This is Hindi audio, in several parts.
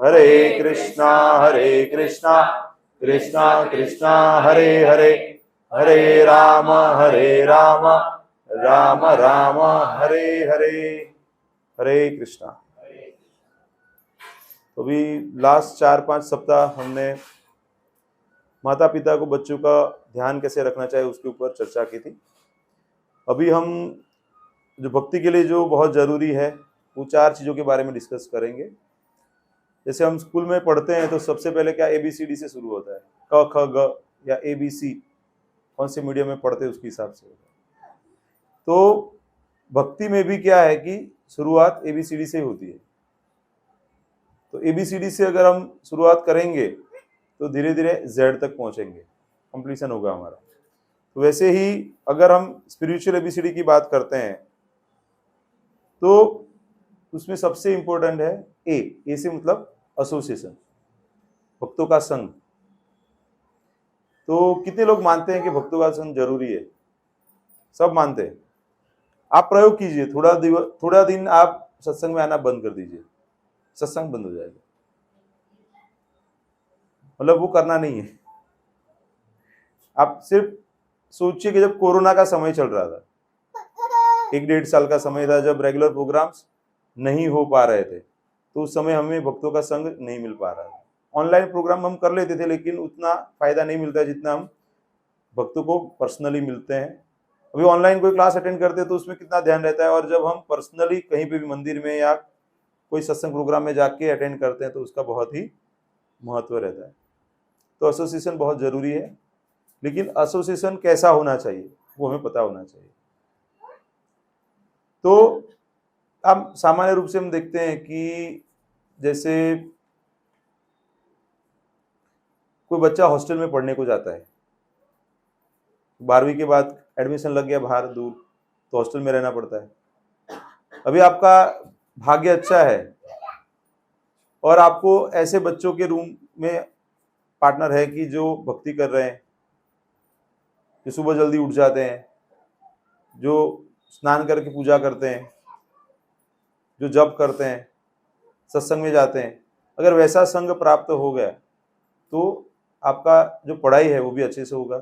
हरे कृष्णा कृष्णा कृष्णा हरे हरे, हरे राम राम राम हरे हरे। हरे कृष्णा। तो अभी लास्ट 4-5 सप्ताह हमने माता पिता को बच्चों का ध्यान कैसे रखना चाहिए उसके ऊपर चर्चा की थी। अभी हम जो भक्ति के लिए जो बहुत जरूरी है वो 4 चीजों के बारे में डिस्कस करेंगे। जैसे हम स्कूल में पढ़ते हैं तो सबसे पहले क्या ABCD से शुरू होता है, क ख ग या ABC, कौन से मीडियम में पढ़ते हैं उसके हिसाब से होता है। तो भक्ति में भी क्या है कि शुरुआत ABCD से ही होती है। तो ABCD से अगर हम शुरुआत करेंगे तो धीरे धीरे Z तक पहुंचेंगे, कंप्लीशन होगा हमारा। तो वैसे ही अगर हम स्पिरिचुअल ABCD की बात करते हैं तो उसमें सबसे इंपॉर्टेंट है ए से मतलब एसोसिएशन, भक्तों का संग। तो कितने लोग मानते हैं कि भक्तों का संग जरूरी है? सब मानते हैं। आप प्रयोग कीजिए, थोड़ा दिन आप सत्संग में आना बंद कर दीजिए, सत्संग बंद हो जाएगा। मतलब वो करना नहीं है। आप सिर्फ सोचिए कि जब कोरोना का समय चल रहा था, 1-1.5 साल का समय था जब रेगुलर प्रोग्राम्स नहीं हो पा रहे थे, तो उस समय हमें भक्तों का संग नहीं मिल पा रहा था। ऑनलाइन प्रोग्राम हम कर लेते थे लेकिन उतना फायदा नहीं मिलता जितना हम भक्तों को पर्सनली मिलते हैं। अभी ऑनलाइन कोई क्लास अटेंड करते हैं तो उसमें कितना ध्यान रहता है, और जब हम पर्सनली कहीं पे भी मंदिर में या कोई सत्संग प्रोग्राम में जाके अटेंड करते हैं तो उसका बहुत ही महत्व रहता है। तो एसोसिएशन बहुत जरूरी है, लेकिन एसोसिएशन कैसा होना चाहिए वो हमें पता होना चाहिए। तो अब सामान्य रूप से हम देखते हैं कि जैसे कोई बच्चा हॉस्टल में पढ़ने को जाता है, 12वीं के बाद एडमिशन लग गया बाहर दूर, तो हॉस्टल में रहना पड़ता है। अभी आपका भाग्य अच्छा है और आपको ऐसे बच्चों के रूम में पार्टनर है कि जो भक्ति कर रहे हैं, जो सुबह जल्दी उठ जाते हैं, जो स्नान करके पूजा करते हैं, जो जप करते हैं, सत्संग में जाते हैं। अगर वैसा संग प्राप्त हो गया तो आपका जो पढ़ाई है वो भी अच्छे से होगा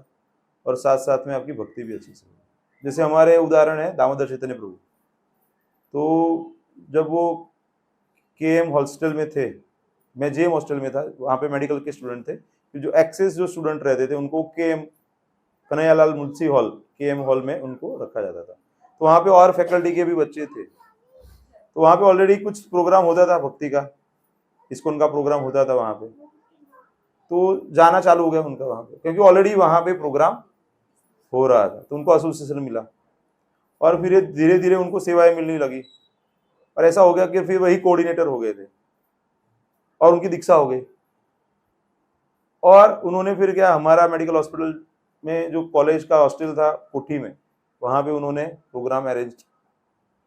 और साथ साथ में आपकी भक्ति भी अच्छे से होगी। जैसे हमारे उदाहरण है दामोदर चैतन्य प्रभु। तो जब वो KM हॉस्टल में थे, मैं JM हॉस्टल में था, वहाँ पे मेडिकल के स्टूडेंट थे, तो जो एक्सेस जो स्टूडेंट रहते थे उनको KM Kanhaiyalal Munshi hall KM hall में उनको रखा जाता था। तो वहाँ पे और फैकल्टी के भी बच्चे थे, तो वहाँ पे ऑलरेडी कुछ प्रोग्राम होता था भक्ति का, इस्कॉन का प्रोग्राम होता था वहाँ पे, तो जाना चालू हो गया उनका वहाँ पे, क्योंकि ऑलरेडी वहाँ पे प्रोग्राम हो रहा था। तो उनको एसोसिएशन मिला और फिर धीरे धीरे उनको सेवाएं मिलने लगी, और ऐसा हो गया कि फिर वही कोऑर्डिनेटर हो गए थे और उनकी दीक्षा हो गई। और उन्होंने फिर क्या, हमारा मेडिकल हॉस्पिटल में जो कॉलेज का हॉस्टल था कोठी में, वहाँ पे उन्होंने प्रोग्राम अरेंज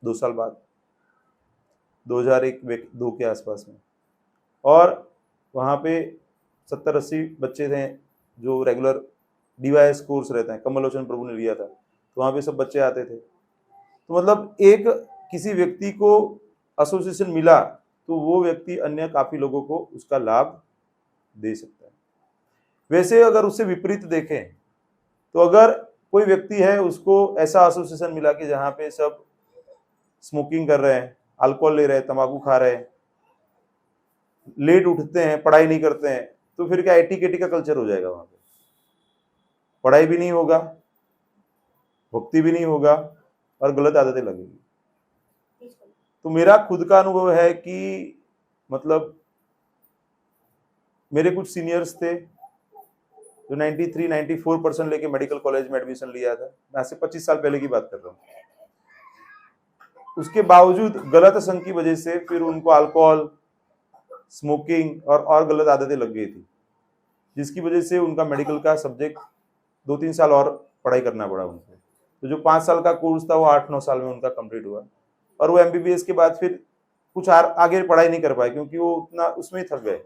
2 साल बाद, 2001-2 के आसपास में। और वहाँ पे 70-80 बच्चे थे जो रेगुलर DYS कोर्स रहता है, कमल लोचन प्रभु ने लिया था, तो वहाँ पे सब बच्चे आते थे। तो मतलब एक किसी व्यक्ति को एसोसिएशन मिला तो वो व्यक्ति अन्य काफी लोगों को उसका लाभ दे सकता है। वैसे अगर उससे विपरीत देखें तो अगर कोई व्यक्ति है उसको ऐसा एसोसिएशन मिला कि जहाँ पे सब स्मोकिंग कर रहे हैं, अल्कोहल ले रहे हैं, तंबाकू खा रहे हैं, लेट उठते हैं, पढ़ाई नहीं करते हैं, तो फिर क्या एटी-केटी का कल्चर हो जाएगा। वहां पे पढ़ाई भी नहीं होगा, भक्ति भी नहीं होगा और गलत आदतें लगेगी। तो मेरा खुद का अनुभव है कि मतलब मेरे कुछ सीनियर्स थे जो 93-94% लेके मेडिकल कॉलेज में एडमिशन लिया था, मैं आज से 25 साल पहले की बात कर रहा हूँ। उसके बावजूद गलत संग की वजह से फिर उनको अल्कोहल, स्मोकिंग और गलत आदतें लग गई थी, जिसकी वजह से उनका मेडिकल का सब्जेक्ट 2-3 साल और पढ़ाई करना पड़ा उनको। तो जो 5 साल का कोर्स था वो 8-9 साल में उनका कंप्लीट हुआ, और वो MBBS के बाद फिर कुछ आगे पढ़ाई नहीं कर पाए क्योंकि वो उतना उसमें ही थक गए।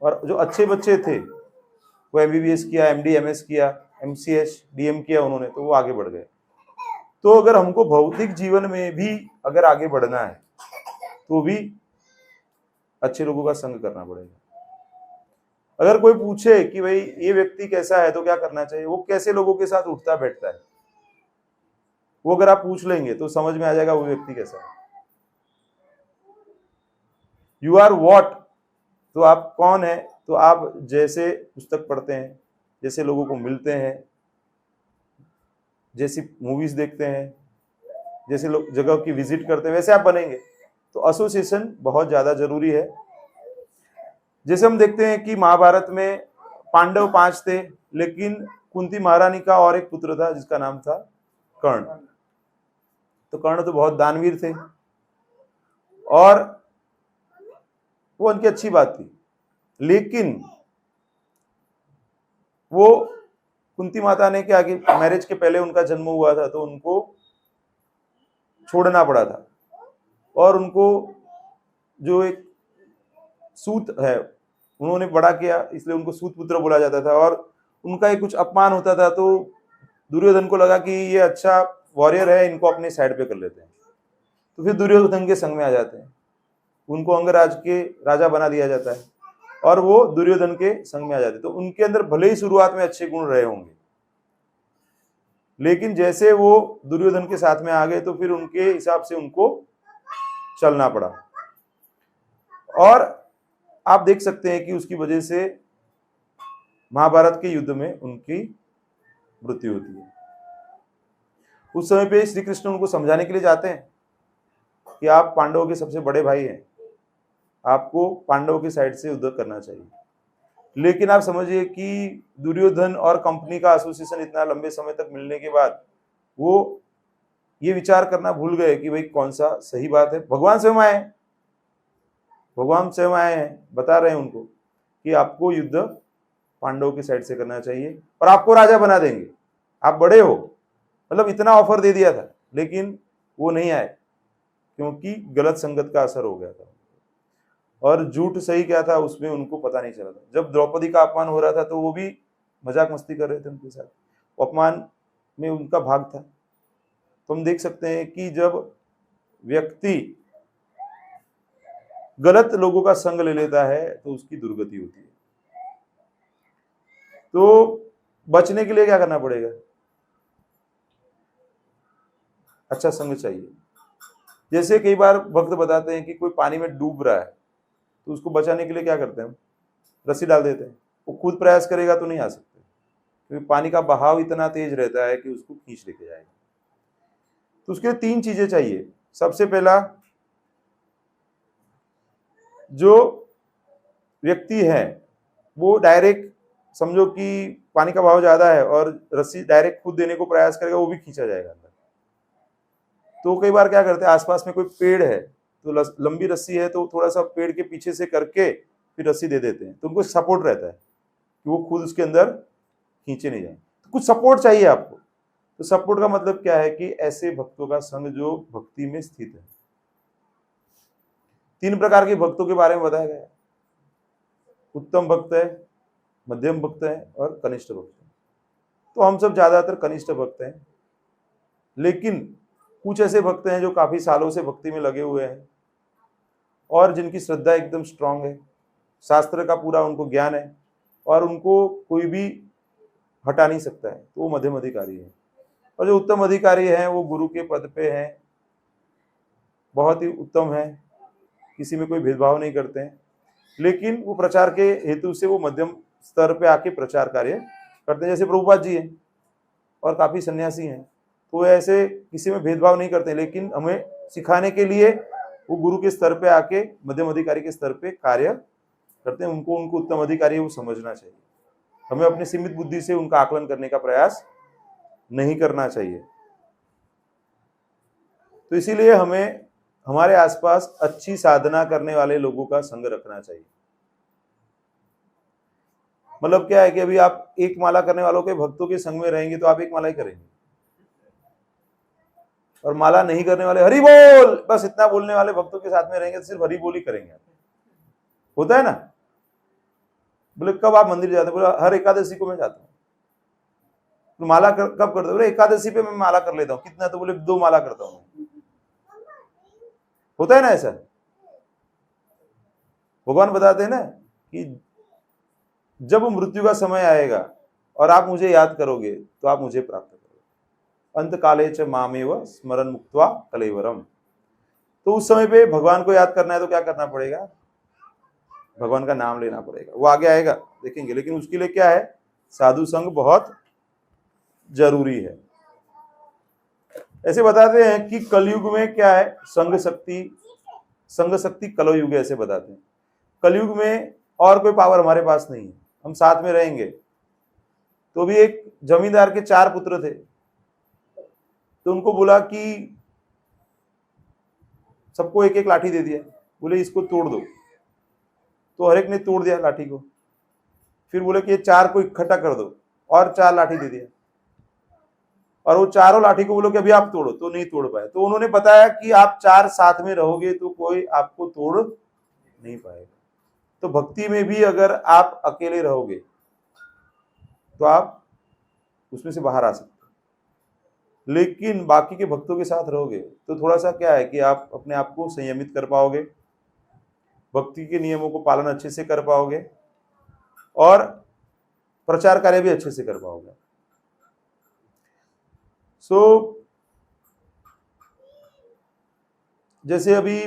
और जो अच्छे बच्चे थे वो MBBS किया, MD MS किया, MCH DM किया उन्होंने, तो वो आगे बढ़ गए। तो अगर हमको भौतिक जीवन में भी अगर आगे बढ़ना है तो भी अच्छे लोगों का संग करना पड़ेगा। अगर कोई पूछे कि भाई ये व्यक्ति कैसा है तो क्या करना चाहिए, वो कैसे लोगों के साथ उठता बैठता है, वो अगर आप पूछ लेंगे तो समझ में आ जाएगा वो व्यक्ति कैसा है। यू आर वॉट, तो आप कौन है, तो आप जैसे पुस्तक पढ़ते हैं, जैसे लोगों को मिलते हैं, जैसी मूवीज देखते हैं, जैसे लोग जगह की विजिट करते हैं, वैसे आप बनेंगे। तो एसोसिएशन बहुत ज्यादा जरूरी है। जैसे हम देखते हैं कि महाभारत में पांडव 5 थे, लेकिन कुंती महारानी का और एक पुत्र था जिसका नाम था कर्ण। तो कर्ण तो बहुत दानवीर थे और वो उनकी अच्छी बात थी, लेकिन वो कुंती माता ने क्या कि मैरिज के पहले उनका जन्म हुआ था तो उनको छोड़ना पड़ा था, और उनको जो एक सूत है उन्होंने बड़ा किया, इसलिए उनको सूत पुत्र बोला जाता था, और उनका एक कुछ अपमान होता था। तो दुर्योधन को लगा कि ये अच्छा वॉरियर है, इनको अपने साइड पे कर लेते हैं। तो फिर दुर्योधन के संग में आ जाते हैं, उनको अंगराज के राजा बना दिया जाता है और वो दुर्योधन के संग में आ जाते हैं। तो उनके अंदर भले ही शुरुआत में अच्छे गुण रहे होंगे, लेकिन जैसे वो दुर्योधन के साथ में आ गए तो फिर उनके हिसाब से उनको चलना पड़ा, और आप देख सकते हैं कि उसकी वजह से महाभारत के युद्ध में उनकी मृत्यु होती है। उस समय पे श्री कृष्ण उनको समझाने के लिए जाते हैं कि आप पांडवों के सबसे बड़े भाई हैं, आपको पांडवों की साइड से युद्ध करना चाहिए। लेकिन आप समझिए कि दुर्योधन और कंपनी का एसोसिएशन इतना लंबे समय तक मिलने के बाद वो ये विचार करना भूल गए कि भाई कौन सा सही बात है। भगवान स्वयं आए हैं, बता रहे हैं उनको कि आपको युद्ध पांडवों की साइड से करना चाहिए और आपको राजा बना देंगे, आप बड़े हो, मतलब इतना ऑफर दे दिया था, लेकिन वो नहीं आए क्योंकि गलत संगत का असर हो गया था, और झूठ सही क्या था उसमें उनको पता नहीं चला था। जब द्रौपदी का अपमान हो रहा था तो वो भी मजाक मस्ती कर रहे थे उनके साथ, अपमान में उनका भाग था। तो हम देख सकते हैं कि जब व्यक्ति गलत लोगों का संग ले लेता है तो उसकी दुर्गति होती है। तो बचने के लिए क्या करना पड़ेगा? अच्छा संग चाहिए। जैसे कई बार भक्त बताते हैं कि कोई पानी में डूब रहा है तो उसको बचाने के लिए क्या करते हैं, रस्सी डाल देते हैं। वो खुद प्रयास करेगा तो नहीं आ सकते, क्योंकि पानी का बहाव इतना तेज रहता है कि उसको खींच लेके जाएगा। तो उसके लिए 3 चीजें चाहिए। सबसे पहला, जो व्यक्ति है वो डायरेक्ट, समझो कि पानी का बहाव ज्यादा है और रस्सी डायरेक्ट खुद देने को प्रयास करेगा, वो भी खींचा जाएगा अंदर। तो कई बार क्या करते हैं, आसपास में कोई पेड़ है तो लंबी रस्सी है तो थोड़ा सा पेड़ के पीछे से करके फिर रस्सी दे देते हैं, तो उनको सपोर्ट रहता है कि वो खुद उसके अंदर खींचे नहीं जाए। तो कुछ सपोर्ट चाहिए आपको। तो सपोर्ट का मतलब क्या है कि ऐसे भक्तों का संग जो भक्ति में स्थित है। 3 प्रकार के भक्तों के बारे में बताया गया है, उत्तम भक्त है, मध्यम भक्त है और कनिष्ठ भक्त है। तो हम सब ज्यादातर कनिष्ठ भक्त हैं, लेकिन कुछ ऐसे भक्त हैं जो काफी सालों से भक्ति में लगे हुए हैं और जिनकी श्रद्धा एकदम स्ट्रांग है, शास्त्र का पूरा उनको ज्ञान है और उनको कोई भी हटा नहीं सकता है, तो वो मध्यम अधिकारी है। और जो उत्तम अधिकारी हैं वो गुरु के पद पे हैं, बहुत ही उत्तम है, किसी में कोई भेदभाव नहीं करते हैं, लेकिन वो प्रचार के हेतु से वो मध्यम स्तर पे आके प्रचार कार्य करते हैं। जैसे प्रभुपाद जी हैं और काफी सन्यासी हैं, तो ऐसे किसी में भेदभाव नहीं करते, लेकिन हमें सिखाने के लिए वो गुरु के स्तर पे आके मध्यम अधिकारी के स्तर पे कार्य करते हैं। उनको उत्तम अधिकारी वो समझना चाहिए, हमें अपनी सीमित बुद्धि से उनका आकलन करने का प्रयास नहीं करना चाहिए। तो इसीलिए हमें हमारे आसपास अच्छी साधना करने वाले लोगों का संग रखना चाहिए। मतलब क्या है कि अभी आप एक माला करने वालों के भक्तों के संग में रहेंगे तो आप एक माला ही करेंगे, और माला नहीं करने वाले हरि बोल बस इतना बोलने वाले भक्तों के साथ में रहेंगे तो सिर्फ हरि बोल ही करेंगे। होता है ना, बोले कब आप मंदिर जाते हैं? बोले हर एकादशी को मैं जाता हूँ। तो माला कब करते हो? बोले एकादशी पे मैं माला कर लेता हूँ। कितना? तो बोले 2 माला करता हूँ। होता है ना ऐसा? भगवान बताते हैं ना कि जब मृत्यु का समय आएगा और आप मुझे याद करोगे तो आप मुझे प्राप्त करोगे। अंत काले च मामेव स्मरण मुक्त्वा कलेवरम। तो उस समय पे भगवान को याद करना है तो क्या करना पड़ेगा? भगवान का नाम लेना पड़ेगा। वो आगे आएगा, देखेंगे, लेकिन उसके लिए क्या है? साधु संग बहुत जरूरी है। ऐसे बताते हैं कि कलयुग में क्या है? संग शक्ति कलयुग, ऐसे बताते हैं। कलयुग में और कोई पावर हमारे पास नहीं है, हम साथ में रहेंगे। तो भी एक जमींदार के 4 पुत्र थे, तो उनको बोला कि सबको एक एक लाठी दे दिया, बोले इसको तोड़ दो। तो हर एक ने तोड़ दिया लाठी को। फिर बोले कि ये 4 को इकट्ठा कर दो, और 4 लाठी दे दिया। और वो चारों लाठी को बोलो कि अभी आप तोड़ो, तो नहीं तोड़ पाए। तो उन्होंने बताया कि आप 4 साथ में रहोगे तो कोई आपको तोड़ नहीं पाएगा। तो भक्ति में भी अगर आप अकेले रहोगे तो आप उसमें से बाहर आ सकते हो, लेकिन बाकी के भक्तों के साथ रहोगे तो थोड़ा सा क्या है कि आप अपने आप को संयमित कर पाओगे, भक्ति के नियमों को पालन अच्छे से कर पाओगे, और प्रचार कार्य भी अच्छे से कर पाओगे। जैसे अभी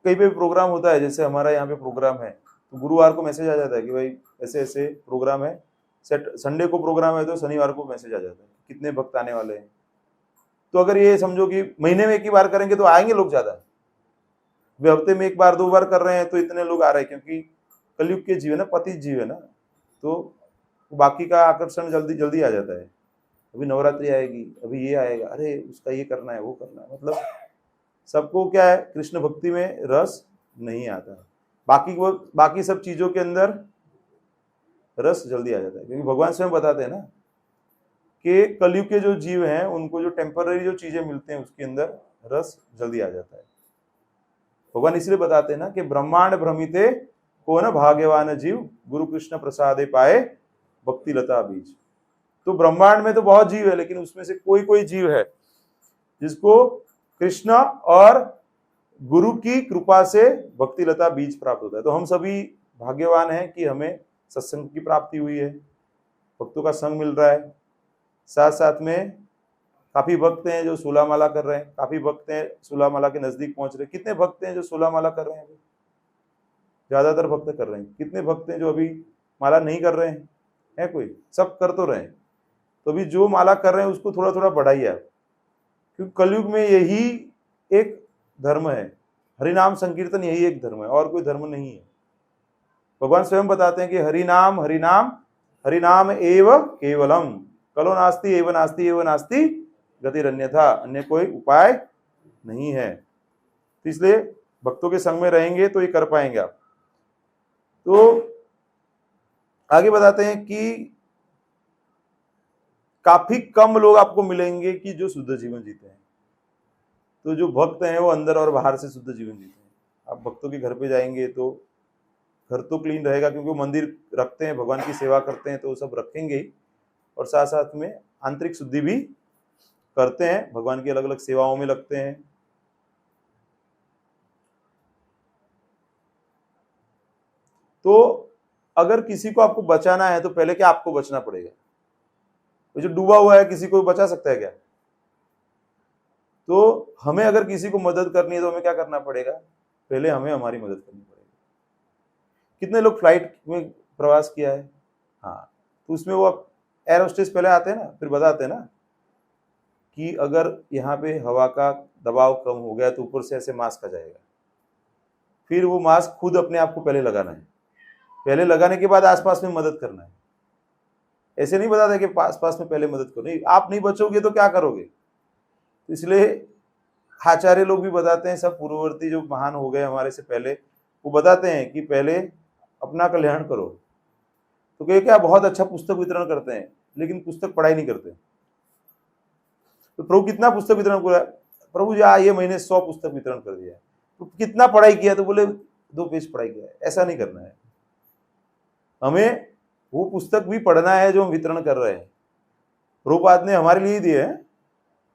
कहीं पे प्रोग्राम होता है, जैसे हमारा यहाँ पे प्रोग्राम है, तो गुरुवार को मैसेज आ जाता है कि भाई ऐसे ऐसे प्रोग्राम है, संडे को प्रोग्राम है तो शनिवार को मैसेज आ जाता है कितने भक्त आने वाले हैं। तो अगर ये समझो कि महीने में एक ही बार करेंगे तो आएंगे लोग ज्यादा। वे हफ्ते में 1 बार 2 बार कर रहे हैं तो इतने लोग आ रहे हैं, क्योंकि कलयुग के जीव है ना, पतित जीव है ना, तो बाकी का आकर्षण जल्दी जल्दी आ जाता है। अभी नवरात्रि आएगी, अभी ये आएगा, अरे उसका ये करना है, वो करना है, मतलब सबको क्या है, कृष्ण भक्ति में रस नहीं आता। बाकी सब चीजों के अंदर रस जल्दी आ जाता है, क्योंकि भगवान स्वयं बताते हैं ना कि कलयुग के जो जीव हैं उनको जो टेम्पररी जो चीजें मिलते हैं उसके अंदर रस जल्दी आ जाता है। भगवान इसलिए बताते हैं ना कि ब्रह्मांड भ्रमिते को न भाग्यवान जीव गुरु कृष्ण प्रसादे पाए भक्ति लता बीज। तो ब्रह्मांड में तो बहुत जीव है, लेकिन उसमें से कोई कोई जीव है जिसको कृष्ण और गुरु की कृपा से भक्ति लता बीज प्राप्त होता है। तो हम सभी भाग्यवान हैं कि हमें सत्संग की प्राप्ति हुई है, भक्तों का संग मिल रहा है। साथ साथ में काफी भक्त हैं जो 16 माला कर रहे हैं, काफी भक्त हैं 16 माला के नजदीक पहुंच रहे हैं। कितने भक्त हैं जो 16 माला कर रहे हैं? ज्यादातर भक्त कर रहे हैं। कितने भक्त हैं जो अभी माला नहीं कर रहे हैं? है कोई? सब कर तो रहे हैं। तो अभी जो माला कर रहे हैं उसको थोड़ा थोड़ा बढ़ाइए आप, क्योंकि कलयुग में यही एक धर्म है, हरिनाम संकीर्तन, यही एक धर्म है, और कोई धर्म नहीं है। भगवान स्वयं बताते हैं कि हरिनाम हरिनाम हरिनाम एव केवलम, कलो नास्ति एव नास्ति एव नास्ति गतिरन्यथा, अन्य कोई उपाय नहीं है। तो इसलिए भक्तों के संग में रहेंगे तो ये कर पाएंगे आप। तो आगे बताते हैं कि काफी कम लोग आपको मिलेंगे कि जो शुद्ध जीवन जीते हैं। तो जो भक्त हैं वो अंदर और बाहर से शुद्ध जीवन जीते हैं। आप भक्तों के घर पे जाएंगे तो घर तो क्लीन रहेगा, क्योंकि वो मंदिर रखते हैं, भगवान की सेवा करते हैं, तो वो सब रखेंगे ही, और साथ साथ में आंतरिक शुद्धि भी करते हैं, भगवान की अलग अलग सेवाओं में लगते हैं। तो अगर किसी को आपको बचाना है तो पहले क्या आपको बचना पड़ेगा? जो डूबा हुआ है किसी को बचा सकता है क्या? तो हमें अगर किसी को मदद करनी है तो हमें क्या करना पड़ेगा? पहले हमें हमारी मदद करनी पड़ेगी। कितने लोग फ्लाइट में प्रवास किया है? हाँ, तो उसमें वो एयर होस्टेस पहले आते हैं ना, फिर बताते हैं ना कि अगर यहाँ पे हवा का दबाव कम हो गया तो ऊपर से ऐसे मास्क आ जाएगा। फिर वो मास्क खुद अपने आप को पहले लगाना है, पहले लगाने के बाद आसपास में मदद करना है। ऐसे नहीं बताते कि पास में पहले मदद करो, नहीं, आप नहीं बचोगे तो क्या करोगे? तो इसलिए आचार्य लोग भी बताते हैं, सब पूर्ववर्ती जो महान हो गए हमारे से पहले, वो बताते हैं कि पहले अपना कल्याण करो। तो क्या बहुत अच्छा पुस्तक वितरण करते हैं, लेकिन पुस्तक पढ़ाई नहीं करते। तो प्रभु कितना पुस्तक वितरण किया? प्रभु जी ये महीने 100 पुस्तक वितरण कर दिया। तो कितना पढ़ाई किया? तो बोले 2 पेज पढ़ाई किया है। ऐसा नहीं करना है, हमें वो पुस्तक भी पढ़ना है जो हम वितरण कर रहे हैं। प्रभुपाद ने हमारे लिए दिए हैं,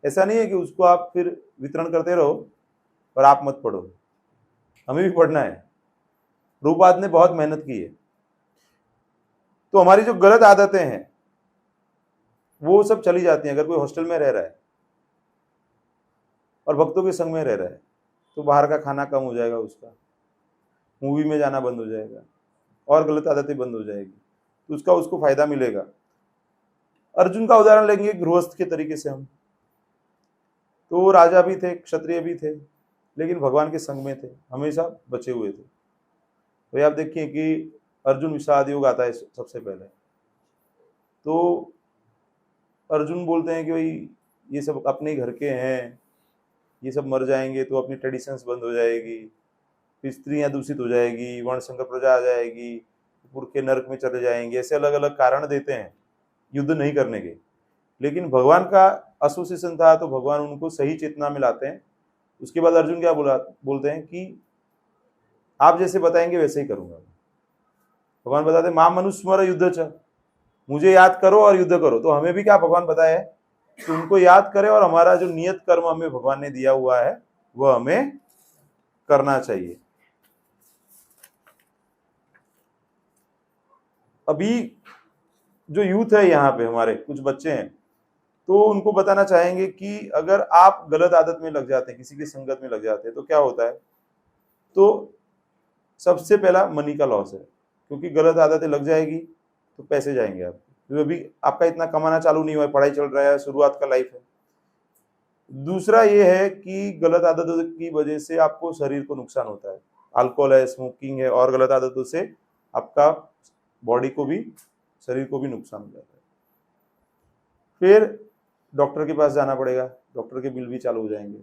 ऐसा नहीं है कि उसको आप फिर वितरण करते रहो और आप मत पढ़ो। हमें भी पढ़ना है। प्रभुपाद ने बहुत मेहनत की है। तो हमारी जो गलत आदतें हैं वो सब चली जाती हैं। अगर कोई हॉस्टल में रह रहा है और भक्तों के संग में रह रहा है तो बाहर का खाना कम हो जाएगा, उसका मूवी में जाना बंद हो जाएगा और गलत आदतें बंद हो जाएगी, तो उसका उसको फायदा मिलेगा। अर्जुन का उदाहरण लेंगे गृहस्थ के तरीके से हम, तो वो राजा भी थे, क्षत्रिय भी थे, लेकिन भगवान के संग में थे, हमेशा बचे हुए थे। तो आप देखिए कि अर्जुन विषाद योग आता है सबसे पहले, तो अर्जुन बोलते हैं कि भाई ये सब अपने घर के हैं, ये सब मर जाएंगे तो अपनी ट्रेडिशंस बंद हो जाएगी, फिर स्त्रियां दूषित हो जाएगी, वर्ण संकर प्रजा आ जाएगी, पुरखे नरक में चले जाएंगे, ऐसे अलग अलग कारण देते हैं युद्ध नहीं करने के। लेकिन भगवान का एसोसिएशन था तो भगवान उनको सही चेतना में लाते हैं। उसके बाद अर्जुन क्या बोलते हैं कि आप जैसे बताएंगे वैसे ही करूंगा। भगवान बताते मां मनुस्मर युद्ध च, मुझे याद करो और युद्ध करो। तो हमें भी क्या भगवान बताया है कि उनको याद करें और हमारा जो नियत कर्म हमें भगवान ने दिया हुआ है वह हमें करना चाहिए। अभी जो यूथ है यहाँ पे, हमारे कुछ बच्चे हैं, तो उनको बताना चाहेंगे कि अगर आप गलत आदत में लग जाते हैं, किसी की संगत में लग जाते हैं, तो क्या होता है। तो सबसे पहला मनी का लॉस है, क्योंकि गलत आदतें लग जाएगी तो पैसे जाएंगे आप, तो अभी आपका इतना कमाना चालू नहीं हुआ है, पढ़ाई चल रहा है, शुरुआत का लाइफ है। दूसरा ये है कि गलत आदतों की वजह से आपको शरीर को नुकसान होता है, अल्कोहल है, स्मोकिंग है, और गलत आदतों से आपका बॉडी को भी, शरीर को भी नुकसान हो जाता है। फिर डॉक्टर के पास जाना पड़ेगा, डॉक्टर के बिल भी चालू हो जाएंगे।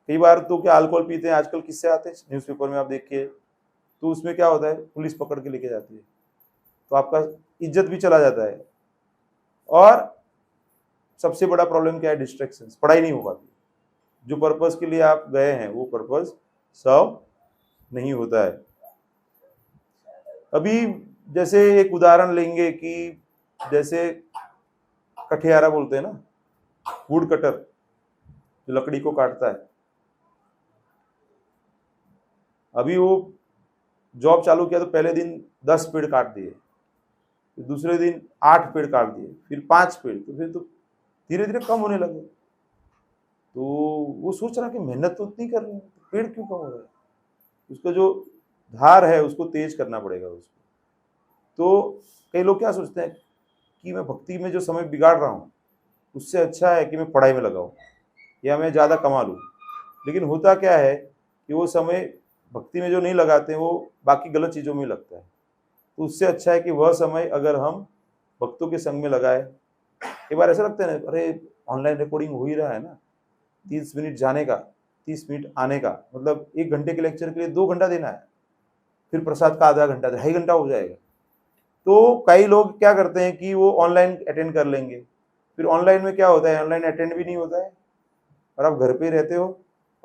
कई बार तो क्या अल्कोहल पीते हैं, आजकल किससे आते हैं, न्यूज़पेपर में आप देखिए, तो उसमें क्या होता है, पुलिस पकड़ के लेके जाती है, तो आपका इज्जत भी चला जाता है। और सबसे बड़ा प्रॉब्लम क्या है, डिस्ट्रैक्शंस, पढ़ाई नहीं हो पाती, जो पर्पस के लिए आप गए हैं वो पर्पस सर्व नहीं होता है। अभी जैसे एक उदाहरण लेंगे कि जैसे कठियारा बोलते हैं ना, वुड कटर, जो लकड़ी को काटता है, अभी वो जॉब चालू किया तो पहले दिन 10 पेड़ काट दिए, फिर दूसरे दिन 8 पेड़ काट दिए, फिर 5 पेड़, तो फिर तो धीरे धीरे कम होने लगे। तो वो सोच रहा कि मेहनत तो उतनी कर रहे हैं, तो पेड़ क्यों कम हो रहा है, उसका जो धार है उसको तेज करना पड़ेगा उसको। तो कई लोग क्या सोचते हैं कि मैं भक्ति में जो समय बिगाड़ रहा हूँ उससे अच्छा है कि मैं पढ़ाई में लगाऊं या मैं ज़्यादा कमा लूँ। लेकिन होता क्या है कि वो समय भक्ति में जो नहीं लगाते वो बाकी गलत चीज़ों में लगता है। तो उससे अच्छा है कि वह समय अगर हम भक्तों के संग में लगाए। एक बार ऐसा लगता है ना, अरे ऑनलाइन रिकॉर्डिंग हो ही रहा है ना, 30 मिनट जाने का 30 मिनट आने का, मतलब 1 घंटे के लेक्चर के लिए 2 घंटा देना है, फिर प्रसाद का आधा घंटा, 2.5 घंटा हो जाएगा। तो कई लोग क्या करते हैं कि वो ऑनलाइन अटेंड कर लेंगे, फिर ऑनलाइन में क्या होता है, ऑनलाइन अटेंड भी नहीं होता है और आप घर पे ही रहते हो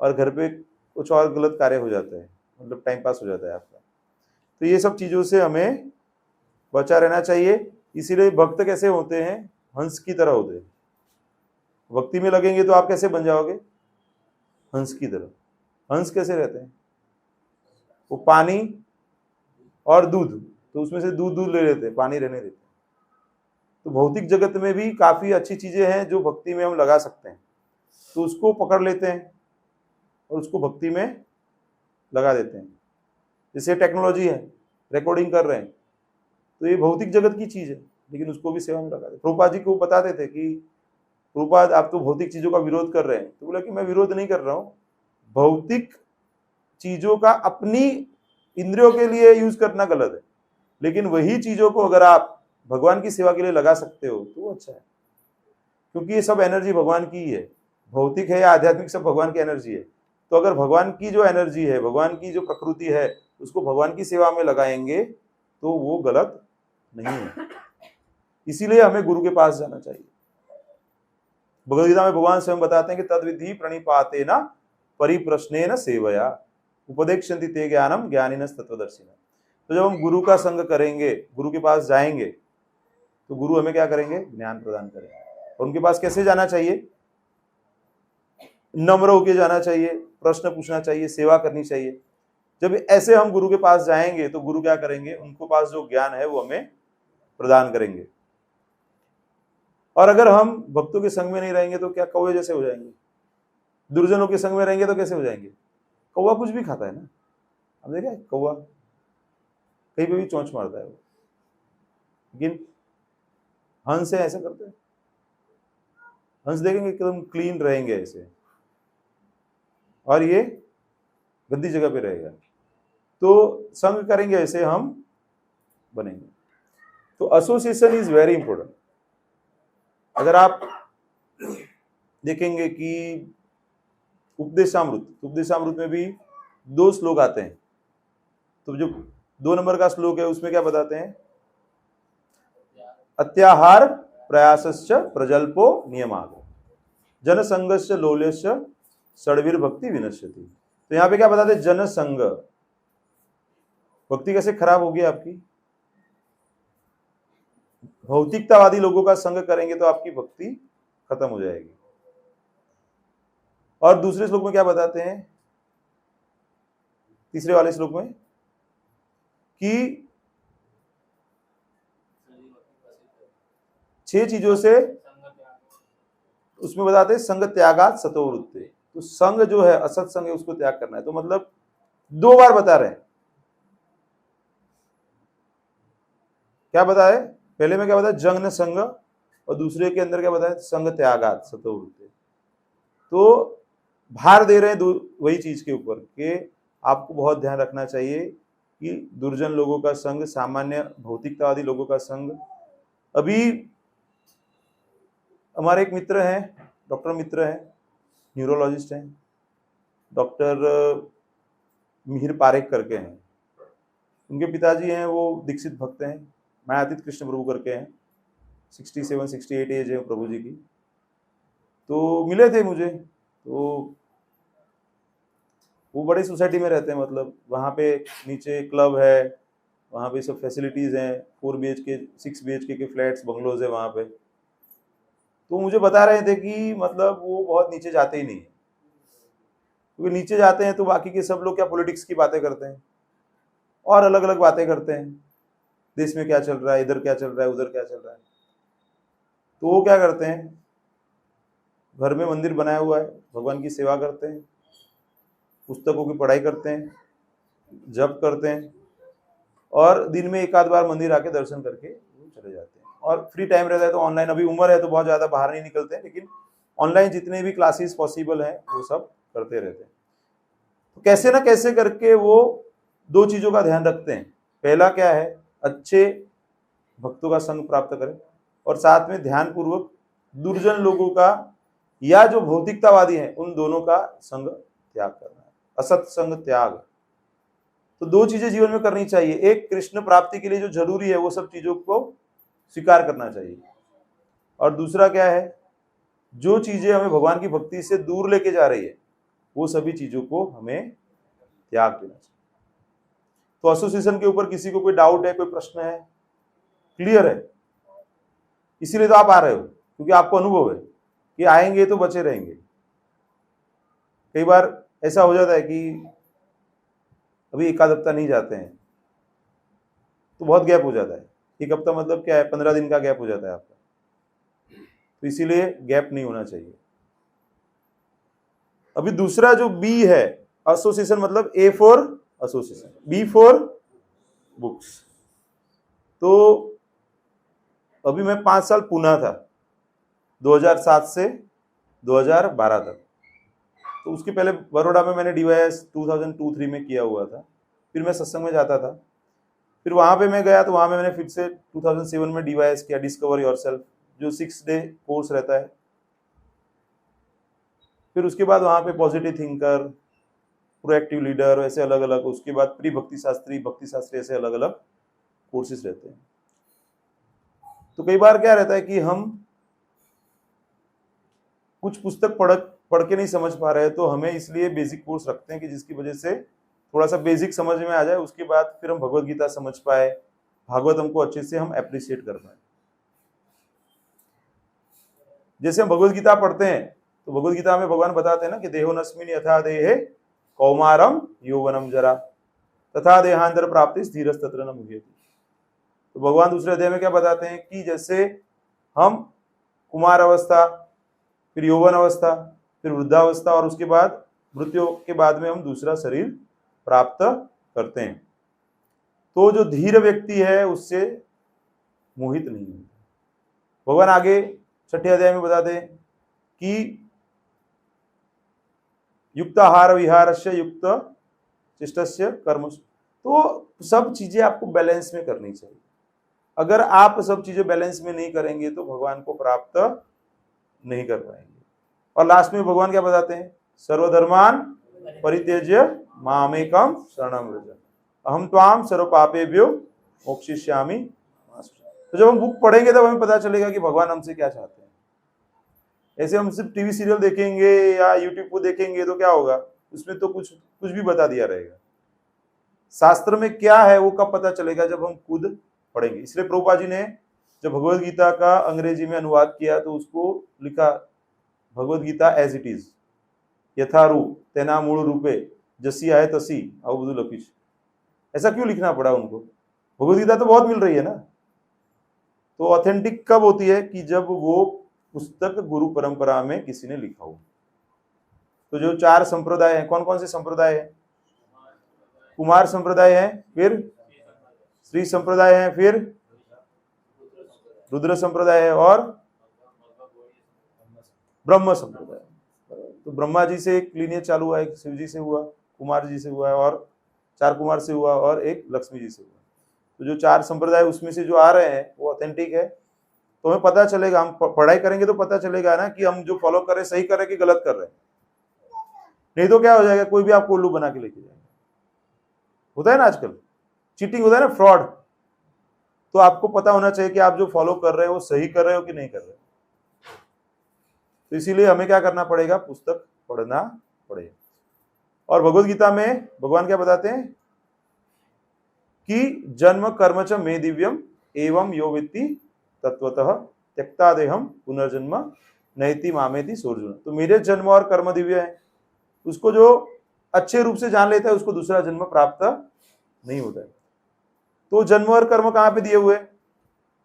और घर पे कुछ और गलत कार्य हो जाता है, मतलब टाइम पास हो जाता है आपका। तो ये सब चीज़ों से हमें बचा रहना चाहिए। इसीलिए भक्त कैसे होते हैं, हंस की तरह होते हैं। भक्ति में लगेंगे तो आप कैसे बन जाओगे, हंस की तरह। हंस कैसे रहते हैं, वो पानी और दूध, तो उसमें से दूध ले लेते हैं, पानी रहने देते हैं। तो भौतिक जगत में भी काफी अच्छी चीजें हैं जो भक्ति में हम लगा सकते हैं, तो उसको पकड़ लेते हैं और उसको भक्ति में लगा देते हैं। जैसे टेक्नोलॉजी है, रिकॉर्डिंग कर रहे हैं, तो ये भौतिक जगत की चीज है, लेकिन उसको भी सेवा में लगा देते। प्रभुपाद जी को बताते थे कि प्रभुपाद आप तो भौतिक चीजों का विरोध कर रहे हैं, तो बोला कि मैं विरोध नहीं कर रहा हूँ, भौतिक चीजों का अपनी इंद्रियों के लिए यूज करना गलत है, लेकिन वही चीजों को अगर आप भगवान की सेवा के लिए लगा सकते हो तो वो अच्छा है, क्योंकि ये सब एनर्जी भगवान की ही है, भौतिक है या आध्यात्मिक, सब भगवान की एनर्जी है। तो अगर भगवान की जो एनर्जी है, भगवान की जो प्रकृति है, उसको भगवान की सेवा में लगाएंगे तो वो गलत नहीं है। इसीलिए हमें गुरु के पास जाना चाहिए। भगवद गीता में भगवान स्वयं बताते हैं कि तद्विधि प्रणिपातेन परिप्रश्नेन सेवया उपदेक्षन्ति ते ज्ञानम ज्ञानिनः तत्त्वदर्शिनः। तो जब हम गुरु का संग करेंगे, गुरु के पास जाएंगे, तो गुरु हमें क्या करेंगे, ज्ञान प्रदान करेंगे। और उनके पास कैसे जाना चाहिए, नम्र होकर जाना चाहिए, प्रश्न पूछना चाहिए, सेवा करनी चाहिए। जब ऐसे हम गुरु के पास जाएंगे तो गुरु क्या करेंगे, उनको पास जो ज्ञान है वो हमें प्रदान करेंगे। और अगर हम भक्तों के संग में नहीं रहेंगे तो क्या कौवे जैसे हो जाएंगे, दुर्जनों के संग में रहेंगे तो कैसे हो जाएंगे। कौवा कुछ भी खाता है ना, अब देखा है कौवा कहीं पे भी चोंच मारता है वो, लेकिन हंस है ऐसे करते हैं, हंस देखेंगे एकदम क्लीन रहेंगे ऐसे, और ये गंदी जगह पे रहेगा। तो संग करेंगे ऐसे हम बनेंगे। तो एसोसिएशन इज वेरी इंपॉर्टेंट। अगर आप देखेंगे कि उपदेशामृत में भी 2 श्लोक आते हैं, तो जो 2 नंबर का श्लोक है उसमें क्या बताते हैं, अत्याहार प्रयासश्च प्रजल्पो नियमाग जनसंगश्च लोल्यश्च षड्वीर भक्ति विनश्यति। तो यहाँ पे क्या बताते हैं, जनसंग, भक्ति कैसे खराब होगी आपकी, भौतिकतावादी लोगों का संग करेंगे तो आपकी भक्ति खत्म हो जाएगी। और दूसरे श्लोक में क्या बताते हैं, तीसरे वाले श्लोक में, कि 6 चीजों से, उसमें बताते हैं संग त्यागात सतो वृत्ते। तो संग जो है, असत संग है, उसको त्याग करना है। तो मतलब 2 बार बता रहे हैं। क्या बताया, पहले में क्या बताया, जंग संग, और दूसरे के अंदर क्या बताया, संग त्यागात सतो वृत्ते। तो भार दे रहे हैं वही चीज के ऊपर कि आपको बहुत ध्यान रखना चाहिए कि दुर्जन लोगों का संग, सामान्य भौतिकतावादी लोगों का संग। अभी हमारे एक मित्र हैं, डॉक्टर मित्र हैं, न्यूरोलॉजिस्ट हैं, डॉक्टर मिहिर पारेख करके हैं। उनके पिताजी हैं वो दीक्षित भक्त हैं, मायातीत कृष्ण प्रभु करके हैं, 67-68 एज है प्रभु जी की। तो मिले थे मुझे, तो वो बड़ी सोसाइटी में रहते हैं, मतलब वहाँ पे नीचे क्लब है, वहाँ पे सब फैसिलिटीज़ हैं, 4 BHK 6 BHK के फ्लैट्स बंगलोज है वहाँ पे। तो मुझे बता रहे थे कि मतलब वो बहुत नीचे जाते ही नहीं है, क्योंकि नीचे जाते हैं तो बाकी के सब लोग क्या पॉलिटिक्स की बातें करते हैं और अलग अलग बातें करते हैं, देश में क्या चल रहा है, इधर क्या चल रहा है, उधर क्या चल रहा है। तो वो क्या करते हैं, घर में मंदिर बनाया हुआ है, भगवान की सेवा करते हैं, पुस्तकों की पढ़ाई करते हैं, जप करते हैं, और दिन में 1 आध बार मंदिर आके दर्शन करके वो चले जाते हैं। और फ्री टाइम रहता है तो ऑनलाइन, अभी उम्र है तो बहुत ज़्यादा बाहर नहीं निकलते हैं, लेकिन ऑनलाइन जितने भी क्लासेस पॉसिबल हैं वो सब करते रहते हैं। तो कैसे ना कैसे करके वो 2 चीज़ों का ध्यान रखते हैं। पहला क्या है, अच्छे भक्तों का संग प्राप्त करें, और साथ में ध्यानपूर्वक दुर्जन लोगों का या जो भौतिकतावादी हैं उन दोनों का संग त्याग करना है, असत संग त्याग। तो 2 चीजें जीवन में करनी चाहिए। एक, कृष्ण प्राप्ति के लिए जो जरूरी है वो सब चीजों को स्वीकार करना चाहिए, और दूसरा क्या है, जो चीजें हमें भगवान की भक्ति से दूर लेके जा रही है वो सभी चीजों को हमें त्याग देना चाहिए। तो एसोसिएशन के ऊपर किसी को कोई डाउट है, कोई प्रश्न है, क्लियर है? इसीलिए तो आप आ रहे हो, क्योंकि आपको अनुभव है कि आएंगे तो बचे रहेंगे। कई बार ऐसा हो जाता है कि अभी 1 आध हफ्ता नहीं जाते हैं तो बहुत गैप हो जाता है। 1 हफ्ता मतलब क्या है, 15 दिन का गैप हो जाता है आपका। तो इसीलिए गैप नहीं होना चाहिए। अभी दूसरा जो बी है, एसोसिएशन, मतलब A for association, B for books. तो अभी मैं 5 साल पुणे था, 2007 से 2012 तक। तो उसके पहले बड़ौदा में मैंने DYS 2002-03 में किया हुआ था। फिर मैं सत्संग में जाता था, फिर वहाँ पे मैं गया तो वहाँ में मैंने फिर से 2007 में DYS किया, डिस्कवर योरसेल्फ, जो 6 डे कोर्स रहता है। फिर उसके बाद वहाँ पे पॉजिटिव थिंकर, प्रोएक्टिव लीडर, ऐसे अलग अलग, उसके बाद प्री भक्ति शास्त्री, ऐसे अलग अलग कोर्सेज रहते हैं। तो कई बार क्या रहता है कि हम कुछ पुस्तक पढ़ के नहीं समझ पा रहे हैं, तो हमें इसलिए बेसिक कोर्स रखते हैं कि जिसकी वजह से थोड़ा सा बेसिक समझ में आ जाए, उसके बाद फिर हम भगवत गीता समझ पाए, भागवतम को अच्छे से हम एप्रिशिएट कर पाए। जैसे हम भगवत गीता पढ़ते हैं तो भगवत गीता में भगवान बताते हैं ना कि देहो नस्मिन यथा देहे कौमारम यौवनम जरा। तथा देहांतर प्राप्ति स्थिरस्तत्र न मुह्यति। तो भगवान दूसरे अध्याय में क्या बताते हैं कि जैसे हम कुमार अवस्था, फिर यौवन अवस्था, फिर वृद्धावस्था और उसके बाद मृत्यु के बाद में हम दूसरा शरीर प्राप्त करते हैं, तो जो धीर व्यक्ति है उससे मोहित नहीं होता। भगवान आगे छठे अध्याय में बताते हैं कि युक्त आहार विहारस्य युक्त चिष्टस्य कर्म, तो सब चीजें आपको बैलेंस में करनी चाहिए। अगर आप सब चीजें बैलेंस में नहीं करेंगे तो भगवान को प्राप्त नहीं कर पाएंगे। और लास्ट में भगवान क्या बताते हैं, सर्वधर्मान परित्यज्य मामेकम शरणम व्रज अहम त्वाम सर्व पापेभ्यो मोक्षयिष्यामि। तो जब हम बुक पढ़ेंगे तब हमें पता चलेगा कि भगवान हमसे क्या चाहते हैं। ऐसे हम सिर्फ टीवी सीरियल देखेंगे या यूट्यूब को देखेंगे तो क्या होगा, उसमें तो कुछ भी बता दिया रहेगा। शास्त्र में क्या है वो कब पता चलेगा, जब हम खुद पढ़ेंगे। इसलिए प्रभुपाद जी ने जब भगवत गीता का अंग्रेजी में अनुवाद किया तो उसको लिखा Bhagavad Gita as it is, यथारू तेना मूल रूपे जसी आए तसी अवबुदु लपीच। ऐसा क्यों लिखना पड़ा उनको, भगवत गीता तो बहुत मिल रही है ना। तो ऑथेंटिक कब होती है कि जब वो पुस्तक गुरु परंपरा में किसी ने लिखा हो। तो जो 4 संप्रदाय हैं, कौन कौन से संप्रदाय हैं, कुमार संप्रदाय है, फिर श्री संप्रदाय है, फिर रुद्र संप्रदाय है और ब्रह्म संप्रदाय। तो ब्रह्मा जी से एक लीनियज चालू हुआ, एक शिव जी से हुआ, कुमार जी से हुआ और 4 कुमार से हुआ और एक लक्ष्मी जी से हुआ। तो जो 4 संप्रदाय उसमें से जो आ रहे हैं वो ऑथेंटिक है। तो हमें पता चलेगा, हम पढ़ाई करेंगे तो पता चलेगा ना कि हम जो फॉलो कर रहे हैं सही कर रहे हैं कि गलत कर रहे हैं। नहीं तो क्या हो जाएगा, कोई भी आपको उल्लू बना के लेके जाएगा। होता है ना आजकल चीटिंग होता है ना, फ्रॉड। तो आपको पता होना चाहिए कि आप जो फॉलो कर रहे हो वो सही कर रहे हो कि नहीं कर रहे हो। तो इसीलिए हमें क्या करना पड़ेगा, पुस्तक पढ़ना पड़ेगा। और भगवत गीता में भगवान क्या बताते हैं कि जन्म कर्म च मे दिव्यम एवं यो वित्ति तत्वतः त्यक्ता देहम पुनर्जन्म नैति मामेति सोर्जुन। तो मेरे जन्म और कर्म दिव्य है, उसको जो अच्छे रूप से जान लेता है उसको दूसरा जन्म प्राप्त नहीं होता है। तो जन्म और कर्म कहां पे दिए हुए,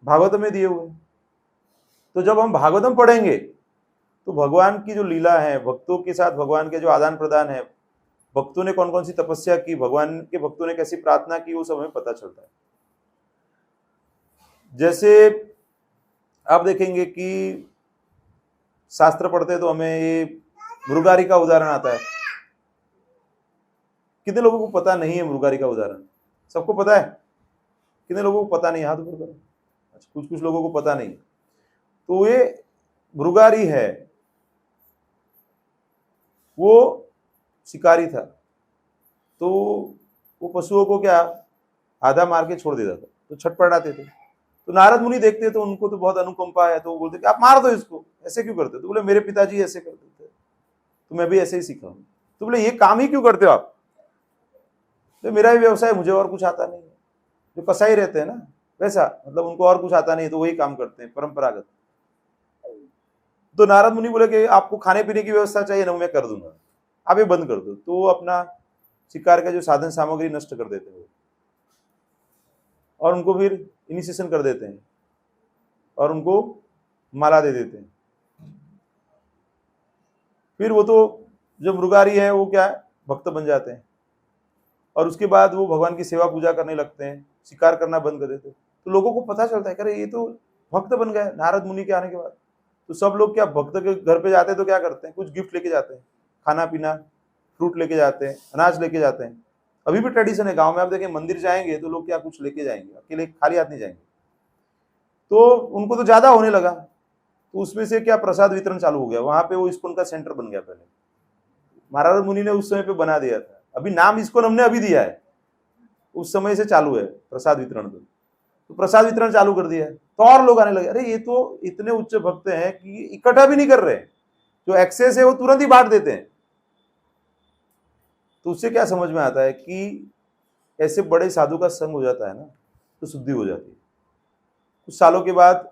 भागवत में दिए हुए। तो जब हम भागवतम पढ़ेंगे तो भगवान की जो लीला है, भक्तों के साथ भगवान के जो आदान प्रदान है, भक्तों ने कौन कौन सी तपस्या की, भगवान के भक्तों ने कैसी प्रार्थना की, वो सब हमें पता चलता है। जैसे आप देखेंगे कि शास्त्र पढ़ते तो हमें ये मृगारी का उदाहरण आता है। कितने लोगों को पता नहीं है मृगारी का उदाहरण, सबको पता है? कितने लोगों को पता नहीं, हाथ ऊपर करो। अच्छा, कुछ लोगों को पता नहीं। तो ये मृगारी है, वो शिकारी था, तो वो पशुओं को क्या आधा मार के छोड़ देता था, तो छटपटाते थे। तो नारद मुनि देखते तो उनको तो बहुत अनुकंपा है, तो वो बोलते कि आप मार दो इसको, ऐसे क्यों करते हो? तो बोले मेरे पिताजी ऐसे करते थे तो मैं भी ऐसे ही सीखा हूं। तो बोले ये काम ही क्यों करते हो आप? तो मेरा भी व्यवसाय, मुझे और कुछ आता नहीं है। जो कसाई रहते हैं ना वैसा, मतलब उनको और कुछ आता नहीं तो वही काम करते हैं परंपरागत। तो नारद मुनि बोले कि आपको खाने पीने की व्यवस्था चाहिए ना, मैं कर दूंगा, आप ये बंद कर दो। तो वो अपना शिकार का जो साधन सामग्री नष्ट कर देते हैं और उनको फिर इनिशिएशन कर देते हैं और उनको माला दे देते हैं। फिर वो तो जो मृगारी है वो क्या है, भक्त बन जाते हैं और उसके बाद वो भगवान की सेवा पूजा करने लगते हैं, शिकार करना बंद कर देते हैं। तो लोगों को पता चलता है अरे ये तो भक्त बन गए नारद मुनि के आने के बाद। तो सब लोग क्या भक्त के घर पे जाते हैं तो क्या करते हैं, कुछ गिफ्ट लेके जाते हैं, खाना पीना, फ्रूट लेके जाते हैं, अनाज लेके जाते हैं। अभी भी ट्रेडिशन है गांव में, आप देखें मंदिर जाएंगे तो लोग क्या कुछ लेके जाएंगे, अकेले खाली हाथ नहीं जाएंगे। तो उनको तो ज्यादा होने लगा, तो उसमें से क्या प्रसाद वितरण चालू हो गया। वहां पे वो इस्कॉन का सेंटर बन गया। पहले नारद मुनि ने उस समय पे बना दिया था, अभी नाम इस्कॉन हमने अभी दिया है, उस समय से चालू है प्रसाद वितरण। तो प्रसाद वितरण चालू कर दिया है तो और लोग आने लगे, अरे ये तो इतने उच्च भक्त हैं कि इकट्ठा भी नहीं कर रहे, जो एक्सेस है वो तुरंत ही बांट देते हैं। तो उससे क्या समझ में आता है कि ऐसे बड़े साधु का संग हो जाता है ना तो शुद्धि हो जाती है। कुछ सालों के बाद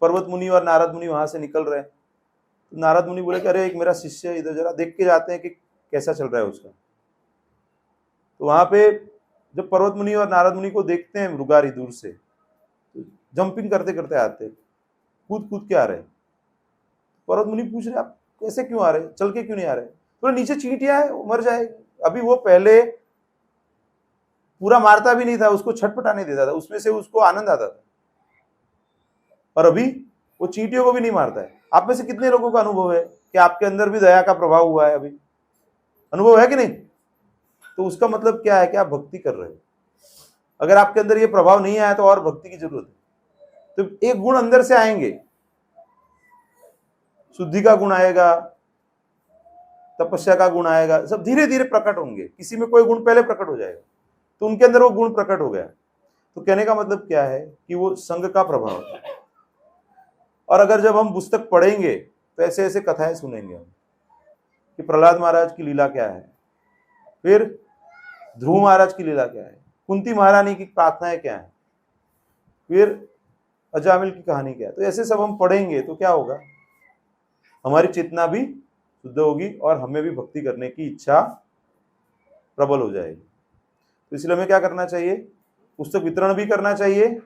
पर्वत मुनि और नारद मुनि वहां से निकल रहे हैं। तो नारद मुनि बोले कि अरे एक मेरा शिष्य है, इधर जरा देख के जाते हैं कि कैसा चल रहा है उसका। तो वहां पे जब पर्वत मुनि और नारद मुनि को देखते हैं मृगारी दूर से, तो जंपिंग करते करते आते, कूद कूद के आ रहे। पर्वत मुनि पूछ रहे आप कैसे क्यों आ रहे, चल के क्यों नहीं आ रहे? तो नीचे चींटियां है, मर जाएगी। अभी वो पहले पूरा मारता भी नहीं था, उसको छटपटाने देता था, उसमें से उसको आनंद आता था। और अभी वो चींटियों को भी नहीं मारता है। आप में से कितने लोगों का अनुभव है कि आपके अंदर भी दया का प्रभाव हुआ है? अभी अनुभव है कि नहीं? तो उसका मतलब क्या है कि आप भक्ति कर रहे हो। अगर आपके अंदर ये प्रभाव नहीं आया तो और भक्ति की जरूरत है। तो एक गुण अंदर से आएंगे, शुद्धि का गुण आएगा, तपस्या का गुण आएगा, सब धीरे धीरे प्रकट होंगे। किसी में कोई गुण पहले प्रकट हो जाएगा, तो उनके अंदर वो गुण प्रकट हो गया। तो कहने का मतलब क्या है कि वो संग का प्रभाव है। और अगर जब हम पुस्तक पढ़ेंगे तो ऐसे ऐसे कथाएं सुनेंगे हम कि प्रहलाद महाराज की लीला क्या है, फिर ध्रुव महाराज की लीला क्या है, कुंती महारानी की प्रार्थनाएं क्या है, फिर अजामिल की कहानी क्या है। तो ऐसे सब हम पढ़ेंगे तो क्या होगा, हमारी चेतना भी शुद्ध होगी और हमें भी भक्ति करने की इच्छा प्रबल हो जाएगी। तो इसलिए हमें क्या करना चाहिए, पुस्तक वितरण भी करना चाहिए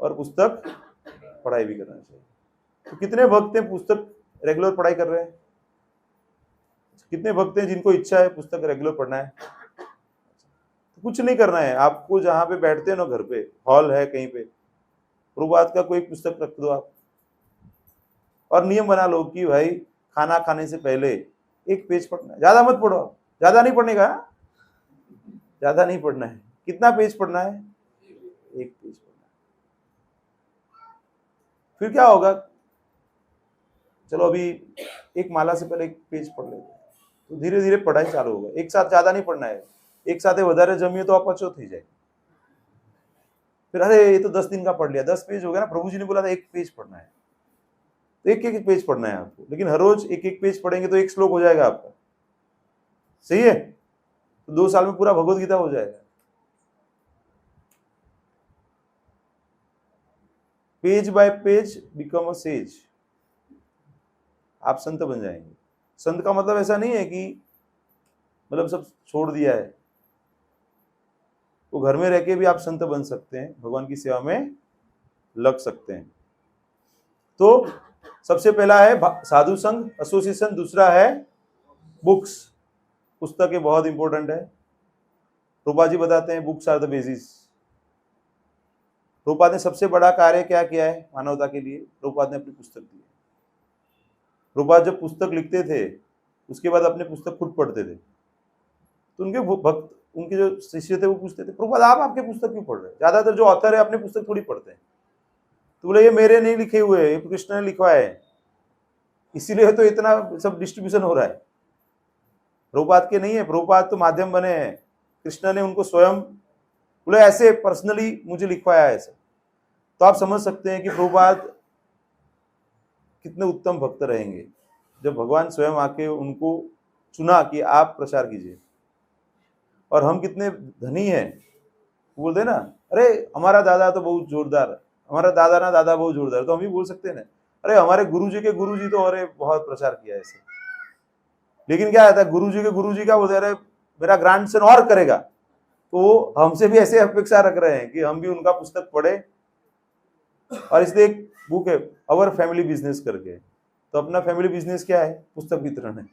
और पुस्तक पढ़ाई भी करना चाहिए। तो कितने भक्त हैं पुस्तक रेगुलर पढ़ाई कर रहे हैं? कितने भक्त हैं जिनको इच्छा है पुस्तक रेगुलर पढ़ना है? तो कुछ नहीं करना है आपको, जहां पे बैठते हैं ना, घर पे हॉल है कहीं पे, प्रभात का कोई पुस्तक रख दो आप, और नियम बना लो कि भाई खाना खाने से पहले एक पेज पढ़ना है। ज्यादा मत पढ़ो, ज्यादा नहीं पढ़ने का, ज्यादा नहीं पढ़ना है। कितना पेज पढ़ना है? एक पेज पढ़ना है। फिर क्या होगा, चलो अभी एक माला से पहले एक पेज पढ़ लेते हैं, तो धीरे धीरे पढ़ाई चालू होगा। एक साथ ज्यादा नहीं पढ़ना है, एक साथ વધારે जमिए तो आप अपचो थी जाए। फिर अरे ये तो 10 दिन का पढ़ लिया, 10 पेज हो गया ना, प्रभु जी ने बोला था एक पेज पढ़ना है, तो एक एक पेज पढ़ना है आपको। लेकिन हर रोज एक एक पेज पढ़ेंगे तो एक श्लोक हो जाएगा आपका, सही है? तो 2 साल में पूरा भगवत गीता हो जाएगा। Page bye page become a says, आप संत बन जाएंगे। संत का मतलब ऐसा नहीं है कि मतलब सब छोड़ दिया है, तो घर में रह के भी आप संत बन सकते हैं, भगवान की सेवा में लग सकते हैं। तो सबसे पहला है साधु संघ एसोसिएशन, दूसरा है बुक्स। पुस्तकें बहुत इंपॉर्टेंट है। रूपा जी बताते हैं बुक्स आर द बेसिस। रूपा ने सबसे बड़ा कार्य क्या किया है मानवता के लिए? रूपा ने अपनी पुस्तक दी। रूपा जब पुस्तक लिखते थे उसके बाद अपने पुस्तक खुद पढ़ते थे, तो उनके भक्त, उनके जो शिष्य थे वो पूछते थे प्रभुपाद आप आपके पुस्तक क्यों पढ़ रहे हैं? ज्यादातर जो ऑथर है अपने पुस्तक थोड़ी पढ़ते हैं। तो बोले ये मेरे नहीं लिखे हुए, ये कृष्ण ने लिखवाए है, इसीलिए तो इतना सब डिस्ट्रीब्यूशन हो रहा है। प्रभुपाद के नहीं है, प्रभुपाद तो माध्यम बने हैं, कृष्ण ने उनको स्वयं बोले ऐसे पर्सनली मुझे लिखवाया है ऐसे। तो आप समझ सकते हैं कि प्रभुपाद कितने उत्तम भक्त रहेंगे जब भगवान स्वयं आके उनको चुना कि आप प्रचार कीजिए। और हम कितने धनी हैं, बोलते ना अरे हमारा दादा तो बहुत जोरदार, हमारा दादा ना दादा बहुत जोरदार, तो हम भी बोल सकते हैं ना अरे हमारे गुरुजी के गुरुजी तो अरे बहुत प्रचार किया ऐसे। लेकिन क्या आता है, गुरुजी के गुरुजी का बोलते अरे मेरा ग्रैंडसन और करेगा, तो हमसे भी ऐसे अपेक्षा रख रहे हैं कि हम भी उनका पुस्तक पढ़े। और इसलिए एक बुक है अवर फैमिली बिजनेस करके, तो अपना फैमिली बिजनेस क्या है? पुस्तक वितरण है।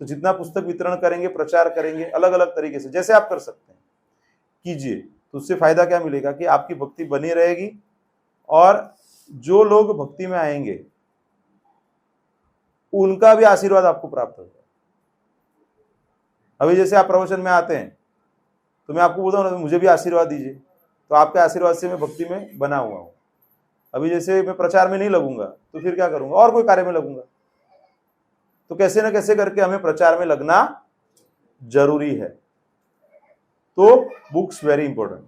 तो जितना पुस्तक वितरण करेंगे, प्रचार करेंगे अलग अलग तरीके से, जैसे आप कर सकते हैं कीजिए, तो उससे फायदा क्या मिलेगा कि आपकी भक्ति बनी रहेगी और जो लोग भक्ति में आएंगे उनका भी आशीर्वाद आपको प्राप्त होगा। अभी जैसे आप प्रवचन में आते हैं तो मैं आपको बोलता हूँ ना मुझे भी आशीर्वाद दीजिए, तो आपके आशीर्वाद से मैं भक्ति में बना हुआ हूँ। अभी जैसे मैं प्रचार में नहीं लगूंगा तो फिर क्या करूंगा, और कोई कार्य में लगूंगा। तो कैसे ना कैसे करके हमें प्रचार में लगना जरूरी है। तो बुक्स वेरी इंपॉर्टेंट।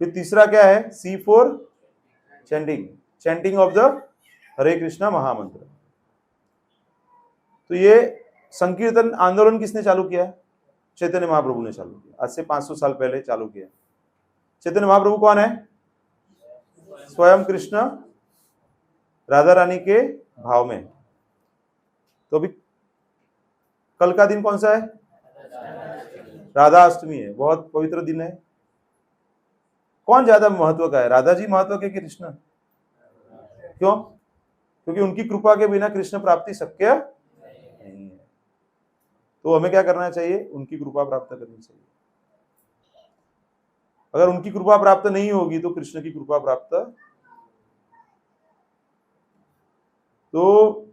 फिर तीसरा क्या है? C for chanting, chanting of the Hare Krishna mahamantra. तो ये संकीर्तन आंदोलन किसने चालू किया? चैतन्य महाप्रभु ने चालू किया, आज से 500 साल पहले चालू किया। चैतन्य महाप्रभु कौन है? स्वयं कृष्ण राधा रानी के भाव में। तो अभी कल का दिन कौन सा है? राधा अष्टमी है, बहुत पवित्र दिन है। कौन ज्यादा महत्व का है, राधा जी महत्व के कि कृष्ण? क्यों? क्योंकि उनकी कृपा के बिना कृष्ण प्राप्ति शक्य नहीं है। तो हमें क्या करना चाहिए? उनकी कृपा प्राप्त करनी चाहिए। अगर उनकी कृपा प्राप्त नहीं होगी तो कृष्ण की कृपा प्राप्त। तो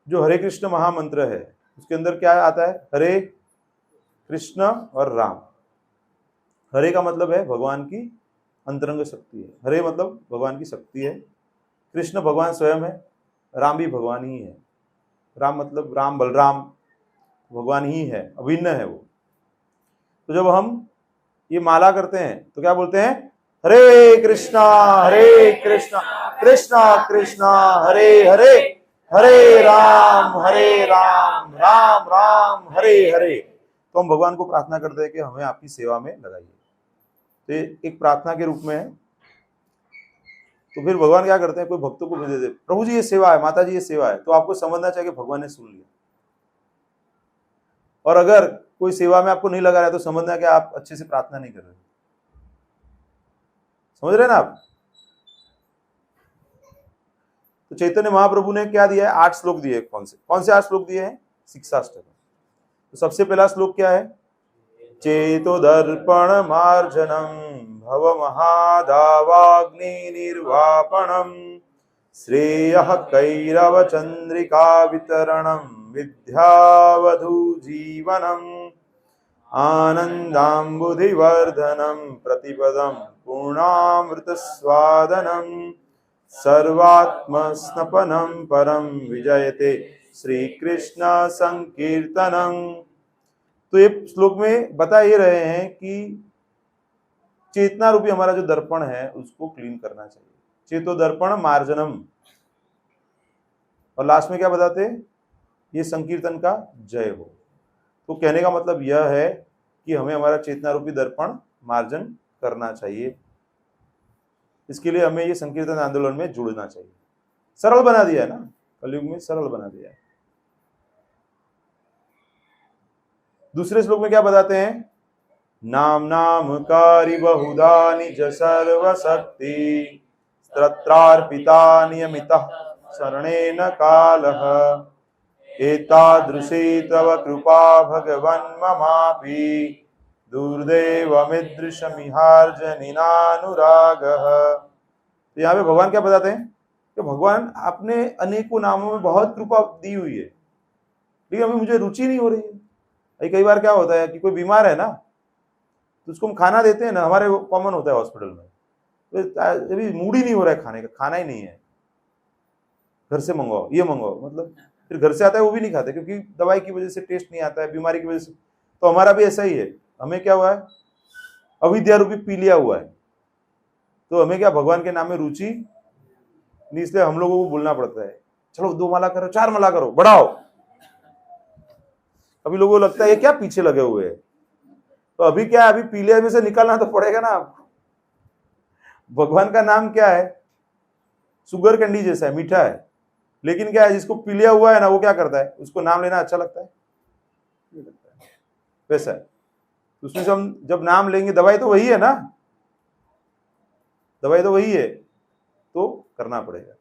जो हरे कृष्ण महामंत्र है उसके अंदर क्या आता है? हरे कृष्ण और राम। हरे का मतलब है भगवान की अंतरंग शक्ति है, हरे मतलब भगवान की शक्ति है। कृष्ण भगवान स्वयं है, राम भी भगवान ही है। राम मतलब राम बलराम भगवान ही है, अभिन्न है वो। तो जब हम ये माला करते हैं तो क्या बोलते हैं? हरे कृष्णा कृष्णा कृष्णा हरे हरे, हरे राम राम राम हरे हरे। तो हम भगवान को प्रार्थना करते हैं कि हमें आपकी सेवा में लगाइए। तो एक प्रार्थना के रूप में है। तो फिर भगवान क्या करते हैं? कोई भक्तों को भेज देते, प्रभु जी ये सेवा है, माता जी ये सेवा है। तो आपको समझना चाहिए कि भगवान ने सुन लिया। और अगर कोई सेवा में आपको नहीं लगा रहा है तो समझना है कि आप अच्छे से प्रार्थना नहीं कर रहे। समझ रहे ना आप? तो चैतन्य महाप्रभु ने क्या दिया है? 8 श्लोक दिए। कौन से 8 श्लोक दिए हैं? शिक्षाष्टक। तो सबसे पहला श्लोक क्या है? चेतो दर्पण मार्जनम भव महादावाग्नि निर्वापणम श्रेयः कैरव चंद्रिका वितरणम विद्यावधू जीवनम आनंदाम्बुधिवर्धनम प्रतिपदम पूर्णामृत स्वादनम सर्वात्मस्नपनम परम विजयते श्री कृष्ण संकीर्तनम। तो ये श्लोक में बता ये रहे हैं कि चेतना रूपी हमारा जो दर्पण है उसको क्लीन करना चाहिए। चेतो दर्पण मार्जनम। और लास्ट में क्या बताते? ये संकीर्तन का जय हो। तो कहने का मतलब यह है कि हमें हमारा चेतना रूपी दर्पण मार्जन करना चाहिए। इसके लिए हमें ये संकीर्तन आंदोलन में जुड़ना चाहिए। सरल बना दिया है ना, कलयुग में सरल बना दिया है। दूसरे श्लोक में क्या बताते हैं? नाम कारी बहुधा निज सर्वशक्ति स्तत्रार्पिता नियमितः शरणेन कालः एतादृशी तव कृपा भगवन् ममापि दुर्दैवमिदृशमिहार्जनिनानुरागः। तो यहाँ पे भगवान क्या बताते हैं कि भगवान आपने अनेकों नामों में बहुत कृपा दी हुई है, लेकिन अभी मुझे रुचि नहीं हो रही है। कई बार क्या होता है कि कोई बीमार है ना, तो उसको हम खाना देते हैं ना, हमारे कॉमन होता है हॉस्पिटल में, तो अभी मूड ही नहीं हो रहा है खाने का, खाना ही नहीं है, घर से मंगवाओ, ये मंगवाओ, मतलब फिर घर से आता है वो भी नहीं खाते क्योंकि दवाई की वजह से टेस्ट नहीं आता है, बीमारी की वजह से। तो हमारा भी ऐसा ही है। हमें क्या हुआ है? अविद्या रूपी पी लिया हुआ है। तो हमें क्या भगवान के नाम में रुचि नहीं, इसलिए हम लोगों को बोलना पड़ता है चलो 2 माला करो, 4 माला करो, बढ़ाओ। अभी लोगों को लगता है ये क्या पीछे लगे हुए हैं। तो अभी क्या है? अभी पीले में से निकालना तो पड़ेगा ना आपको। भगवान का नाम क्या है? शुगर कैंडी जैसा है, मीठा है, लेकिन क्या है, जिसको पी लिया हुआ है ना वो क्या करता है? उसको नाम लेना अच्छा लगता है, वैसा है। उसमें से हम जब नाम लेंगे, दवाई तो वही है ना, दवाई तो वही है, तो करना पड़ेगा।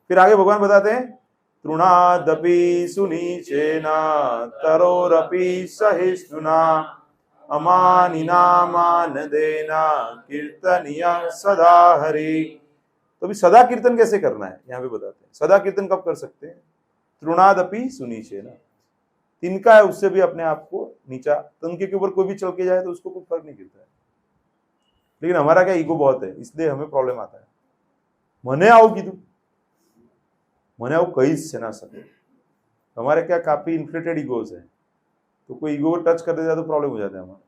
फिर आगे भगवान बताते हैं तृणादपि सुनीचेना तरोरपि सहिष्णुना अमानिना मान देना कीर्तनीय सदा हरि। तो अभी सदा कीर्तन कैसे करना है यहाँ पे बताते हैं। सदा कीर्तन कब कर सकते हैं? तृणादपि सुनीचेना, तिनका है उससे भी अपने आप को नीचा, तिनके के ऊपर कोई भी चल के जाए तो उसको कोई फर्क नहीं गिरता है। लेकिन हमारा क्या ईगो बहुत है, इसलिए हमें प्रॉब्लम आता है। मने आओ कीधु, मने आओ कहीं से ना सके। हमारे क्या काफी इन्फ्लेटेड ईगोज है, तो कोई ईगो को टच कर देता है तो प्रॉब्लम हो जाता है हमारा।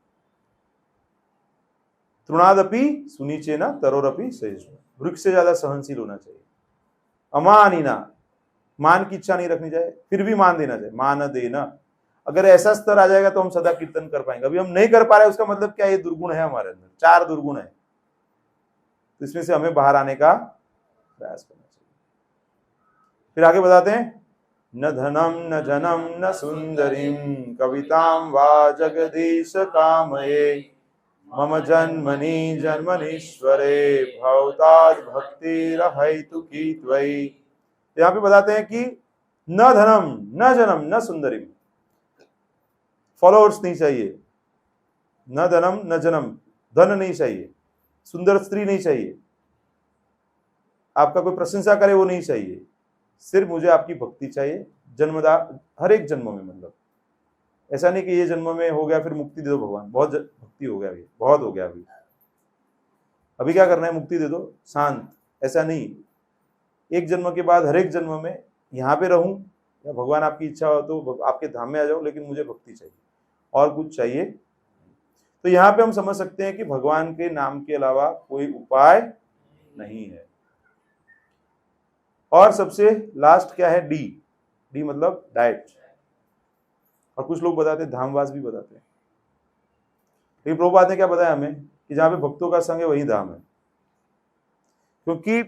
तृणादपि सुनीचेना तरोरपि सहिष्णु, वृक्ष से ज्यादा सहनशील होना चाहिए। अमानिना, मान की इच्छा नहीं रखनी चाहिए, फिर भी मान देना चाहिए, मान देना। अगर ऐसा स्तर आ जाएगा तो हम सदा कीर्तन कर पाएंगे। अभी हम नहीं कर पा रहे, उसका मतलब क्या? ये दुर्गुण है हमारे अंदर, 4 दुर्गुण है, तो इसमें से हमें बाहर आने का प्रयास करना चाहिए। फिर आगे बताते हैं न धनम न जनम न सुंदरीम कवितां वा जगदीश कामये मम जन्मनि जन्मनीश्वरे भवताद् भक्तिरहैतुकी त्वयि। यहाँ पे बताते हैं कि न धनम न जनम न सुंदरीम, फॉलोअर्स नहीं चाहिए, न धनम न जनम, धन नहीं चाहिए, सुंदर स्त्री नहीं चाहिए, आपका कोई प्रशंसा करे वो नहीं चाहिए, सिर्फ मुझे आपकी भक्ति चाहिए। जन्मदार हर एक जन्म में, मतलब ऐसा नहीं कि ये जन्म में हो गया फिर मुक्ति दे दो भगवान, बहुत भक्ति हो गया अभी, बहुत हो गया अभी, अभी क्या करना है, मुक्ति दे दो शांत, ऐसा नहीं। एक जन्म के बाद हर एक जन्म में यहाँ पे रहूं या भगवान आपकी इच्छा हो तो आपके धाम में आ जाओ, लेकिन मुझे भक्ति चाहिए और कुछ चाहिए। तो यहाँ पे हम समझ सकते हैं कि भगवान के नाम के अलावा कोई उपाय नहीं है। और सबसे लास्ट क्या है, डी, डी मतलब डाइट। और कुछ लोग बताते हैं धामवास भी बताते हैं, लेकिन प्रभुपाद ने क्या बताया हमें कि जहां पे भक्तों का संग है वही धाम है, क्योंकि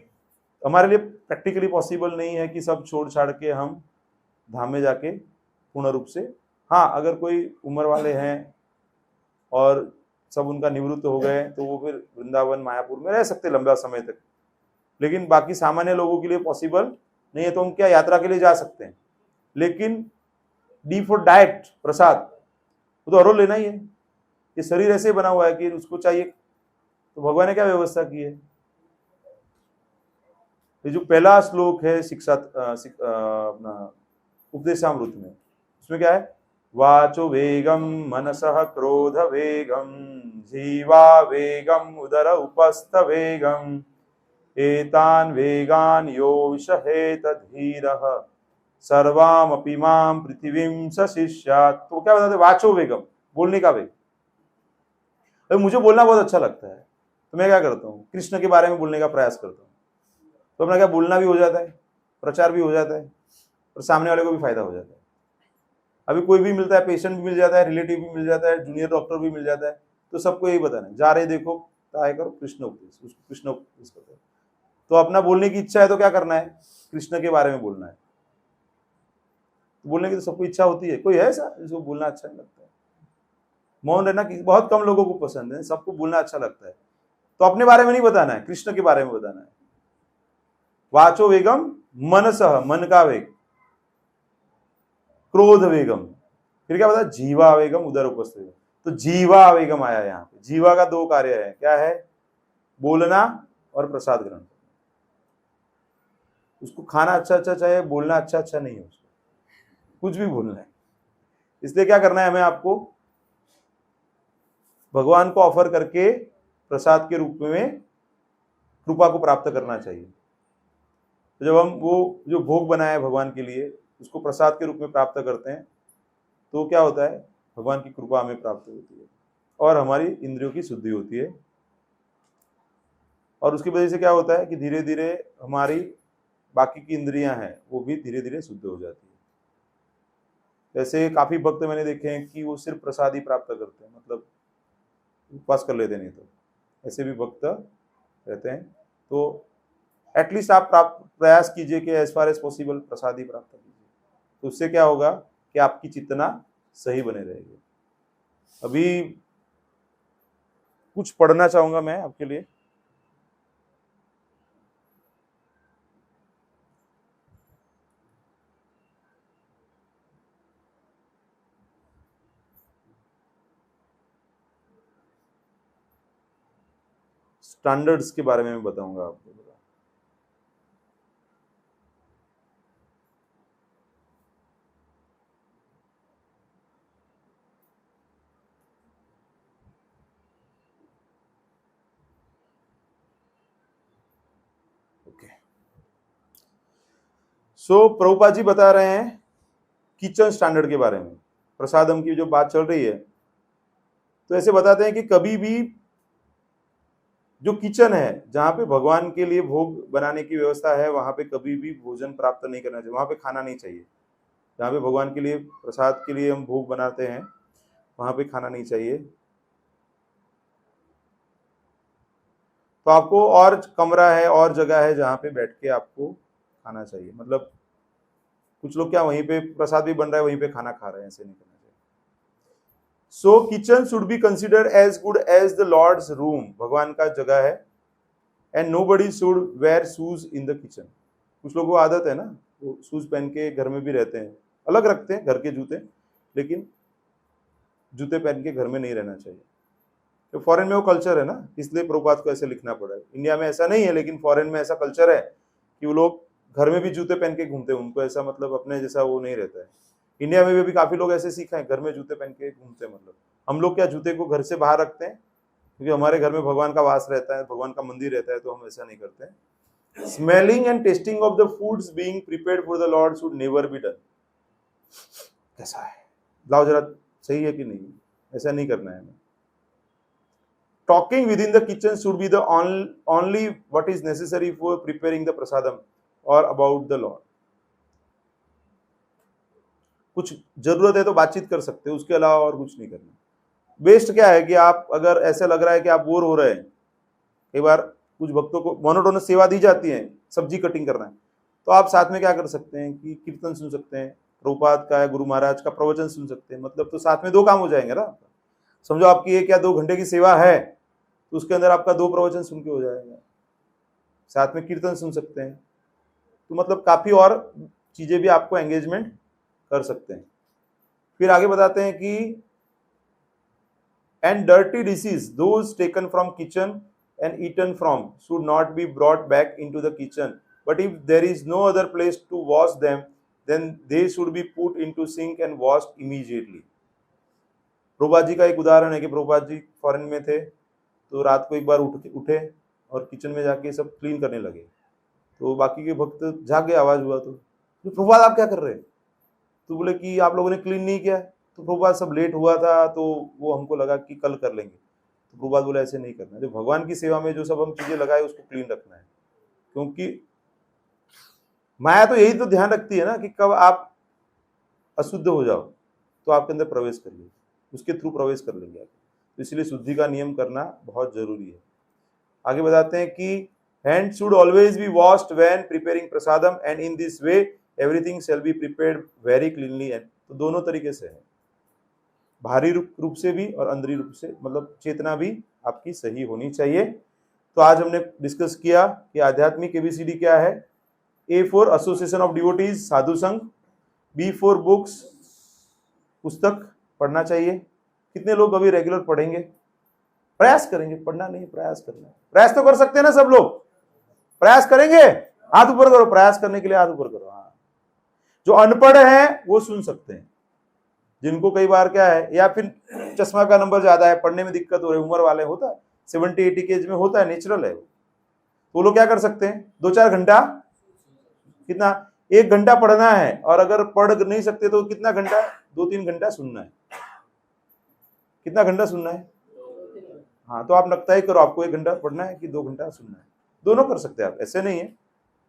हमारे लिए प्रैक्टिकली पॉसिबल नहीं है कि सब छोड़ छाड़ के हम धाम में जाके पूर्ण रूप से, हाँ अगर कोई उम्र वाले हैं और सब उनका निवृत्त हो गए तो वो फिर वृंदावन मायापुर में रह सकते लंबा समय तक, लेकिन बाकी सामान्य लोगों के लिए पॉसिबल नहीं है। तो हम क्या यात्रा के लिए जा सकते हैं, लेकिन डी फॉर डाइट, प्रसाद, वो तो हर रोज लेना ही है। ये शरीर ऐसे बना हुआ है कि उसको चाहिए, तो भगवान ने क्या व्यवस्था की है। ये जो पहला श्लोक है शिक्षा अपना उपदेशामृत में, उसमें क्या है, वाचो वेगम मनसः क्रोध वेगम जीवा वेगम उदर उपस्थ वेगम एतान वेगान यो विषहेत धीरः सर्वामपि मां पृथ्वीं स शिष्यात्। तो क्या बताते, वाचो वेगम, बोलने का वेग। अरे मुझे बोलना बहुत अच्छा लगता है, तो मैं क्या करता हूँ, कृष्ण के बारे में बोलने का प्रयास करता हूँ, तो अपना क्या बोलना भी हो जाता है, प्रचार भी हो जाता है, और सामने वाले को भी फायदा हो जाता है। अभी कोई भी मिलता है, पेशेंट भी मिल जाता है, रिलेटिव भी मिल जाता है, जूनियर डॉक्टर भी मिल जाता है, तो सबको यही बताना है, जा रहे देखो काय करो कृष्ण उपदेश, उसको कृष्ण उपदेश करते हैं। तो अपना बोलने की इच्छा है तो क्या करना है, कृष्ण के बारे में बोलना है। तो बोलने की तो सबको इच्छा होती है, कोई है ऐसा जिसको बोलना अच्छा नहीं लगता है, मौन रहना बहुत कम लोगों को पसंद है, सबको बोलना अच्छा लगता है। तो अपने बारे में नहीं बताना है, कृष्ण के बारे में बताना है। वाचो वेगम मनसः, मन का वेग, क्रोध वेगम, फिर क्या बता, जीवा वेगम उदर उपस्थित। तो जीवा वेगम आया यहाँ पे, जीवा का दो कार्य है, क्या है, बोलना और प्रसाद ग्रहण। उसको खाना अच्छा अच्छा चाहिए, बोलना अच्छा अच्छा नहीं है, उसको कुछ भी बोलना है। इसलिए क्या करना है हमें, आपको भगवान को ऑफर करके प्रसाद के रूप में कृपा को प्राप्त करना चाहिए। तो जब हम वो जो भोग बनाए भगवान के लिए उसको प्रसाद के रूप में प्राप्त करते हैं, तो क्या होता है, भगवान की कृपा हमें प्राप्त होती है और हमारी इंद्रियों की शुद्धि होती है। और उसकी वजह से क्या होता है कि धीरे धीरे हमारी बाकी की इंद्रियां हैं वो भी धीरे धीरे शुद्ध हो जाती है। जैसे काफी भक्त मैंने देखे हैं कि वो सिर्फ प्रसाद ही प्राप्त करते हैं, मतलब उपवास कर लेते नहीं, तो ऐसे भी भक्त रहते हैं। तो एटलीस्ट आप प्रयास कीजिए कि एज फार एज पॉसिबल प्रसाद ही प्राप्त कीजिए, तो उससे क्या होगा कि आपकी चेतना सही बने रहेगी। अभी कुछ पढ़ना चाहूंगा मैं आपके लिए। स्टैंडर्ड्स के बारे में मैं बताऊंगा आपको। सो प्रभुपाद जी बता रहे हैं किचन स्टैंडर्ड के बारे में, प्रसादम की जो बात चल रही है, तो ऐसे बताते हैं कि कभी भी जो किचन है जहाँ पे भगवान के लिए भोग बनाने की व्यवस्था है वहां पे कभी भी भोजन प्राप्त नहीं करना चाहिए, वहां पे खाना नहीं चाहिए। जहाँ पे भगवान के लिए प्रसाद के लिए हम भोग बनाते हैं वहां पे खाना नहीं चाहिए। तो आपको और कमरा है और जगह है जहाँ पे बैठ के आपको खाना चाहिए, मतलब कुछ लोग क्या वहीं पे प्रसाद भी बन रहा है वहीं पे खाना खा रहे हैं, ऐसे नहीं करना चाहिए। So kitchen should be considered as good as the lord's room, भगवान का जगह है। And nobody should wear shoes in the kitchen. कुछ लोगों को आदत है ना, वो शूज पहन के घर में भी रहते हैं, अलग रखते हैं घर के जूते, लेकिन जूते पहन के घर में नहीं रहना चाहिए। तो फॉरेन में वो कल्चर है ना, इसलिए प्रभुपाद को ऐसे लिखना पड़ा है। इंडिया में ऐसा नहीं है, लेकिन फॉरेन में ऐसा कल्चर है कि वो लोग घर में भी जूते पहन के घूमते हैं, उनको ऐसा मतलब अपने जैसा वो नहीं रहता है। इंडिया में भी काफी लोग ऐसे सीखा है, घर में जूते पहन के घूमते हैं। मतलब हम लोग क्या जूते को घर से बाहर रखते हैं, क्योंकि हमारे घर में भगवान का वास रहता है, भगवान का मंदिर रहता है, तो हम ऐसा नहीं करते हैं। Smelling and testing of the foods being prepared for the Lord should never be done. कैसा है, लाओ जरा, सही है कि नहीं, ऐसा नहीं करना है हमें। Talking within the kitchen should be the only what is necessary for preparing the prasadam or about the Lord. कुछ जरूरत है तो बातचीत कर सकते हो, उसके अलावा और कुछ नहीं करना। बेस्ट क्या है कि आप अगर ऐसा लग रहा है कि आप बोर हो रहे हैं, कई बार कुछ भक्तों को मोनोटोनस सेवा दी जाती है, सब्जी कटिंग करना है, तो आप साथ में क्या कर सकते हैं कि कीर्तन सुन सकते हैं, प्रभुपाद का या गुरु महाराज का प्रवचन सुन सकते हैं। मतलब तो साथ में दो काम हो जाएंगे ना। समझो आपकी 1 या 2 घंटे की सेवा है, तो उसके अंदर आपका 2 प्रवचन सुन के हो जाएगा, साथ में कीर्तन सुन सकते हैं, तो मतलब काफी और चीजें भी आपको एंगेजमेंट कर सकते हैं। फिर आगे बताते हैं कि and dirty dishes those taken from kitchen and eaten from should not be brought back into the kitchen, but if there is no other place to wash them then they should be put into sink and washed immediately. Prabhupada ji का एक उदाहरण है कि प्रभुपाद जी फॉरेन में थे, तो रात को एक बार उठे और किचन में जाके सब क्लीन करने लगे, तो बाकी के भक्त जागे, आवाज हुआ तो प्रभुपाद आप क्या कर रहे हैं? तो बोले कि आप लोगों ने क्लीन नहीं किया। तो प्रभुपाद सब लेट हुआ था, तो वो हमको लगा कि कल कर लेंगे। तो प्रभुपाद बोले ऐसे नहीं करना, जो भगवान की सेवा में जो सब हम चीजें लगाए उसको क्लीन रखना है, क्योंकि माया तो यही तो ध्यान रखती है ना कि कब आप अशुद्ध हो जाओ तो आपके अंदर प्रवेश कर ले, उसके थ्रू प्रवेश कर लेंगे आप। तो इसलिए शुद्धि का नियम करना बहुत जरूरी है। आगे बताते हैं कि hand should always be washed when preparing prasadam and in this way everything shall be prepared very cleanly. And तो दोनों तरीके से है, बाहरी रूप से भी और अंदरी रूप से, मतलब चेतना भी आपकी सही होनी चाहिए। तो आज हमने डिस्कस किया कि आध्यात्मिक एबीसीडी क्या है। A for association of devotees, sadhu sangha. B for books, पुस्तक पढ़ना चाहिए। कितने लोग अभी रेगुलर पढ़ेंगे? प्रयास करेंगे, पढ़ना नहीं, प्रयास करना। प्रयास तो कर सकते हैं ना सब लोग, प्रयास करेंगे, हाथ ऊपर करो, प्रयास करने के लिए हाथ ऊपर करो। हाँ, जो अनपढ़ हैं वो सुन सकते हैं, जिनको कई बार क्या है, या फिर चश्मा का नंबर ज्यादा है, पढ़ने में दिक्कत हो रही है, उम्र वाले होता है, 70-80 के एज में होता है, नेचुरल है, वो लोग क्या कर सकते हैं, 2-4 घंटा, कितना, 1 घंटा पढ़ना है, और अगर पढ़ नहीं सकते तो कितना घंटा, 2-3 घंटा सुनना है। कितना घंटा सुनना है? हाँ, तो आप तय करो आपको 1 घंटा पढ़ना है कि 2 घंटा सुनना है। दोनों कर सकते हैं आप, ऐसे नहीं है,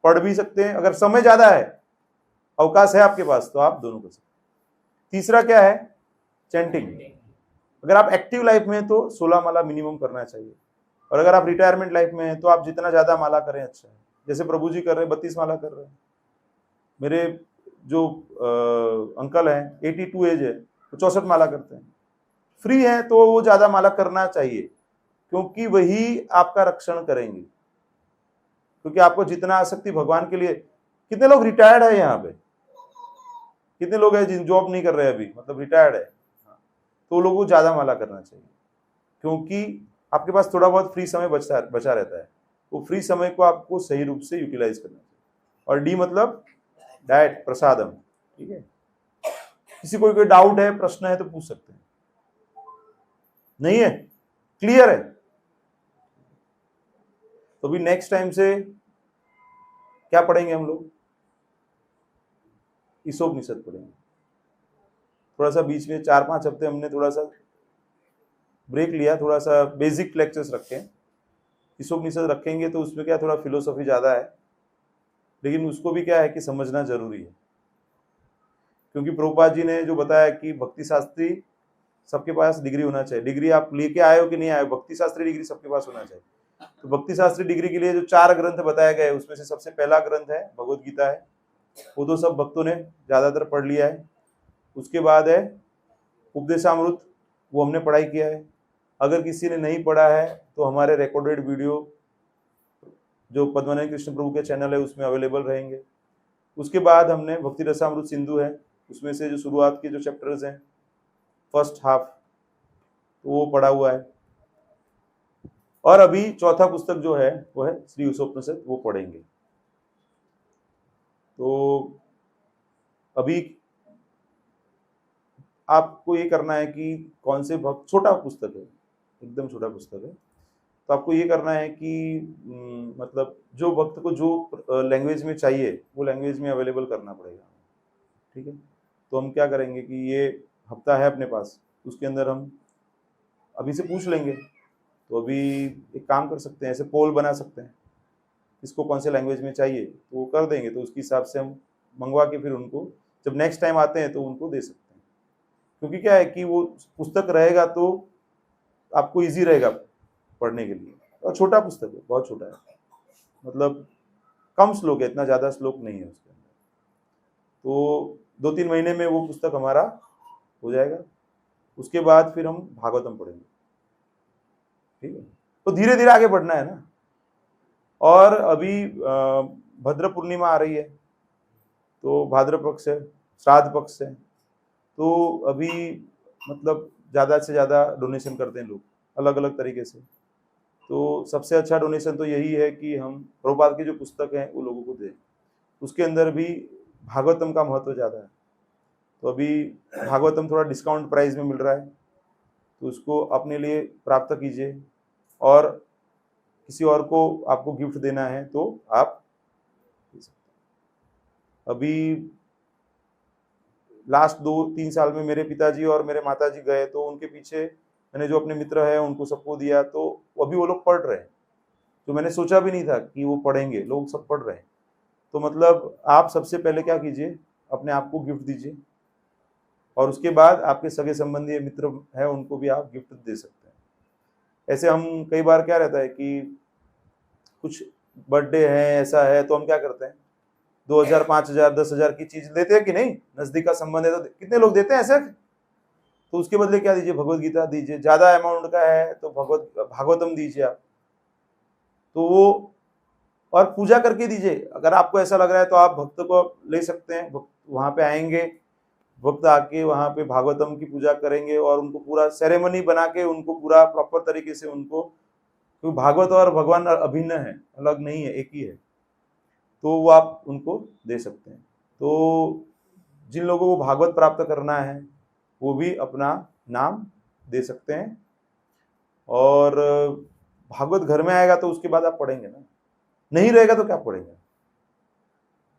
पढ़ भी सकते हैं, अगर समय ज्यादा है, अवकाश है आपके पास, तो आप दोनों कर सकते हैं। तीसरा क्या है? चैंटिंग। अगर आप एक्टिव लाइफ में हैं तो 16 माला मिनिमम करना चाहिए, और अगर आप रिटायरमेंट लाइफ में हैं तो आप जितना ज्यादा माला करें अच्छा है। जैसे प्रभु जी कर रहे हैं, 32 माला कर रहे हैं। मेरे जो अंकल हैं, 82 एज है, तो 64 माला करते हैं। फ्री है तो वो ज्यादा माला करना चाहिए, क्योंकि वही आपका रक्षण करेंगे। क्योंकि आपको जितना आसक्ति भगवान के लिए, कितने लोग रिटायर्ड है यहाँ पे, कितने लोग हैं जिन जॉब नहीं कर रहे अभी, मतलब रिटायर्ड है, तो लोगों को ज्यादा माला करना चाहिए, क्योंकि आपके पास थोड़ा बहुत फ्री समय बचा रहता है। वो फ्री समय को आपको सही रूप से यूटिलाइज करना चाहिए। और डी मतलब डाइट, प्रसादम, ठीक है। किसी को कोई डाउट है, प्रश्न है तो पूछ सकते हैं, नहीं है, क्लियर है? तो भी नेक्स्ट टाइम से क्या पढ़ेंगे हम लोग? ईशोपनिषद पढ़ेंगे। थोड़ा सा बीच में 4-5 हफ्ते हमने थोड़ा सा ब्रेक लिया, थोड़ा सा बेसिक लेक्चर्स रखे। ईशोपनिषद रखेंगे तो उसमें क्या थोड़ा फिलोसॉफी ज्यादा है, लेकिन उसको भी क्या है कि समझना जरूरी है, क्योंकि प्रभुपाद जी ने जो बताया कि भक्ति शास्त्री सबके पास डिग्री होना चाहिए। डिग्री आप लेके आए हो कि नहीं आए हो, भक्ति शास्त्री डिग्री सबके पास होना चाहिए। तो भक्ति शास्त्री डिग्री के लिए जो 4 ग्रंथ बताए गए, उसमें से सबसे पहला ग्रंथ है भगवद गीता है, वो तो सब भक्तों ने ज़्यादातर पढ़ लिया है। उसके बाद है उपदेशामृत, वो हमने पढ़ाई किया है। अगर किसी ने नहीं पढ़ा है तो हमारे रिकॉर्डेड वीडियो जो पद्मनाभ कृष्ण प्रभु के चैनल है उसमें अवेलेबल रहेंगे। उसके बाद हमने भक्ति रसामृत सिंधु है, उसमें से जो शुरुआत के जो चैप्टर्स हैं फर्स्ट हाफ, तो वो पढ़ा हुआ है। और अभी चौथा पुस्तक जो है वो है श्री ईशोपनिषद, वो पढ़ेंगे। तो अभी आपको ये करना है कि कौन से भक्त, छोटा पुस्तक है, एकदम छोटा पुस्तक है, तो आपको ये करना है कि मतलब जो भक्त को जो लैंग्वेज में चाहिए वो लैंग्वेज में अवेलेबल करना पड़ेगा। ठीक है, तो हम क्या करेंगे कि ये हफ्ता है अपने पास, उसके अंदर हम अभी से पूछ लेंगे। तो अभी एक काम कर सकते हैं, ऐसे पोल बना सकते हैं, इसको कौन से लैंग्वेज में चाहिए तो वो कर देंगे, तो उसके हिसाब से हम मंगवा के फिर उनको जब नेक्स्ट टाइम आते हैं तो उनको दे सकते हैं। क्योंकि क्या है कि वो पुस्तक रहेगा तो आपको इजी रहेगा पढ़ने के लिए। और छोटा पुस्तक है, बहुत छोटा है, मतलब कम श्लोक है, इतना ज़्यादा श्लोक नहीं है उसके अंदर। तो 2-3 महीने में वो पुस्तक हमारा हो जाएगा। उसके बाद फिर हम भागवतम पढ़ेंगे। ठीक है, तो धीरे धीरे आगे बढ़ना है ना। और अभी भद्र पूर्णिमा आ रही है, तो भाद्र पक्ष है, श्राद्ध पक्ष है, तो अभी मतलब ज़्यादा से ज़्यादा डोनेशन करते हैं लोग अलग अलग तरीके से। तो सबसे अच्छा डोनेशन तो यही है कि हम प्रभुपाद की जो पुस्तक है वो लोगों को दें। उसके अंदर भी भागवतम का महत्व ज़्यादा है, तो अभी भागवतम थोड़ा डिस्काउंट प्राइस में मिल रहा है, तो उसको अपने लिए प्राप्त कीजिए। और किसी और को आपको गिफ्ट देना है तो आप दे सकते हैं। अभी लास्ट 2-3 साल में मेरे पिताजी और मेरे माताजी गए, तो उनके पीछे मैंने जो अपने मित्र है उनको सबको दिया, तो अभी वो लोग पढ़ रहे हैं। तो मैंने सोचा भी नहीं था कि वो पढ़ेंगे, लोग सब पढ़ रहे हैं। तो मतलब आप सबसे पहले क्या कीजिए, अपने आप को गिफ्ट दीजिए, और उसके बाद आपके सगे संबंधी मित्र है उनको भी आप गिफ्ट दे सकते हैं। ऐसे हम कई बार क्या रहता है कि कुछ बर्थडे है, ऐसा है, तो हम क्या करते हैं 2000, 5000, 10,000 की चीज देते हैं कि नहीं, नजदीक का संबंध है तो कितने लोग देते हैं ऐसे। तो उसके बदले क्या दीजिए, भगवत गीता दीजिए। ज्यादा अमाउंट का है तो भागवतम दीजिए आप, तो वो और पूजा करके दीजिए। अगर आपको ऐसा लग रहा है तो आप भक्त को ले सकते हैं, भक्त वहां पे आएंगे, भक्त आके वहां पे भागवतम की पूजा करेंगे और उनको पूरा सेरेमनी बना के उनको पूरा प्रॉपर तरीके से उनको, क्योंकि भागवत और भगवान अभिन्न है, अलग नहीं है, एक ही है, तो वो आप उनको दे सकते हैं। तो जिन लोगों को भागवत प्राप्त करना है वो भी अपना नाम दे सकते हैं। और भागवत घर में आएगा तो उसके बाद आप पढ़ेंगे ना, नहीं रहेगा तो क्या पढ़ेंगे।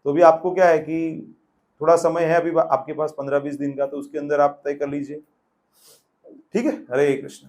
तो अभी आपको क्या है कि थोड़ा समय है अभी आपके पास 15-20 दिन का, तो उसके अंदर आप तय कर लीजिए। ठीक है, हरे कृष्ण।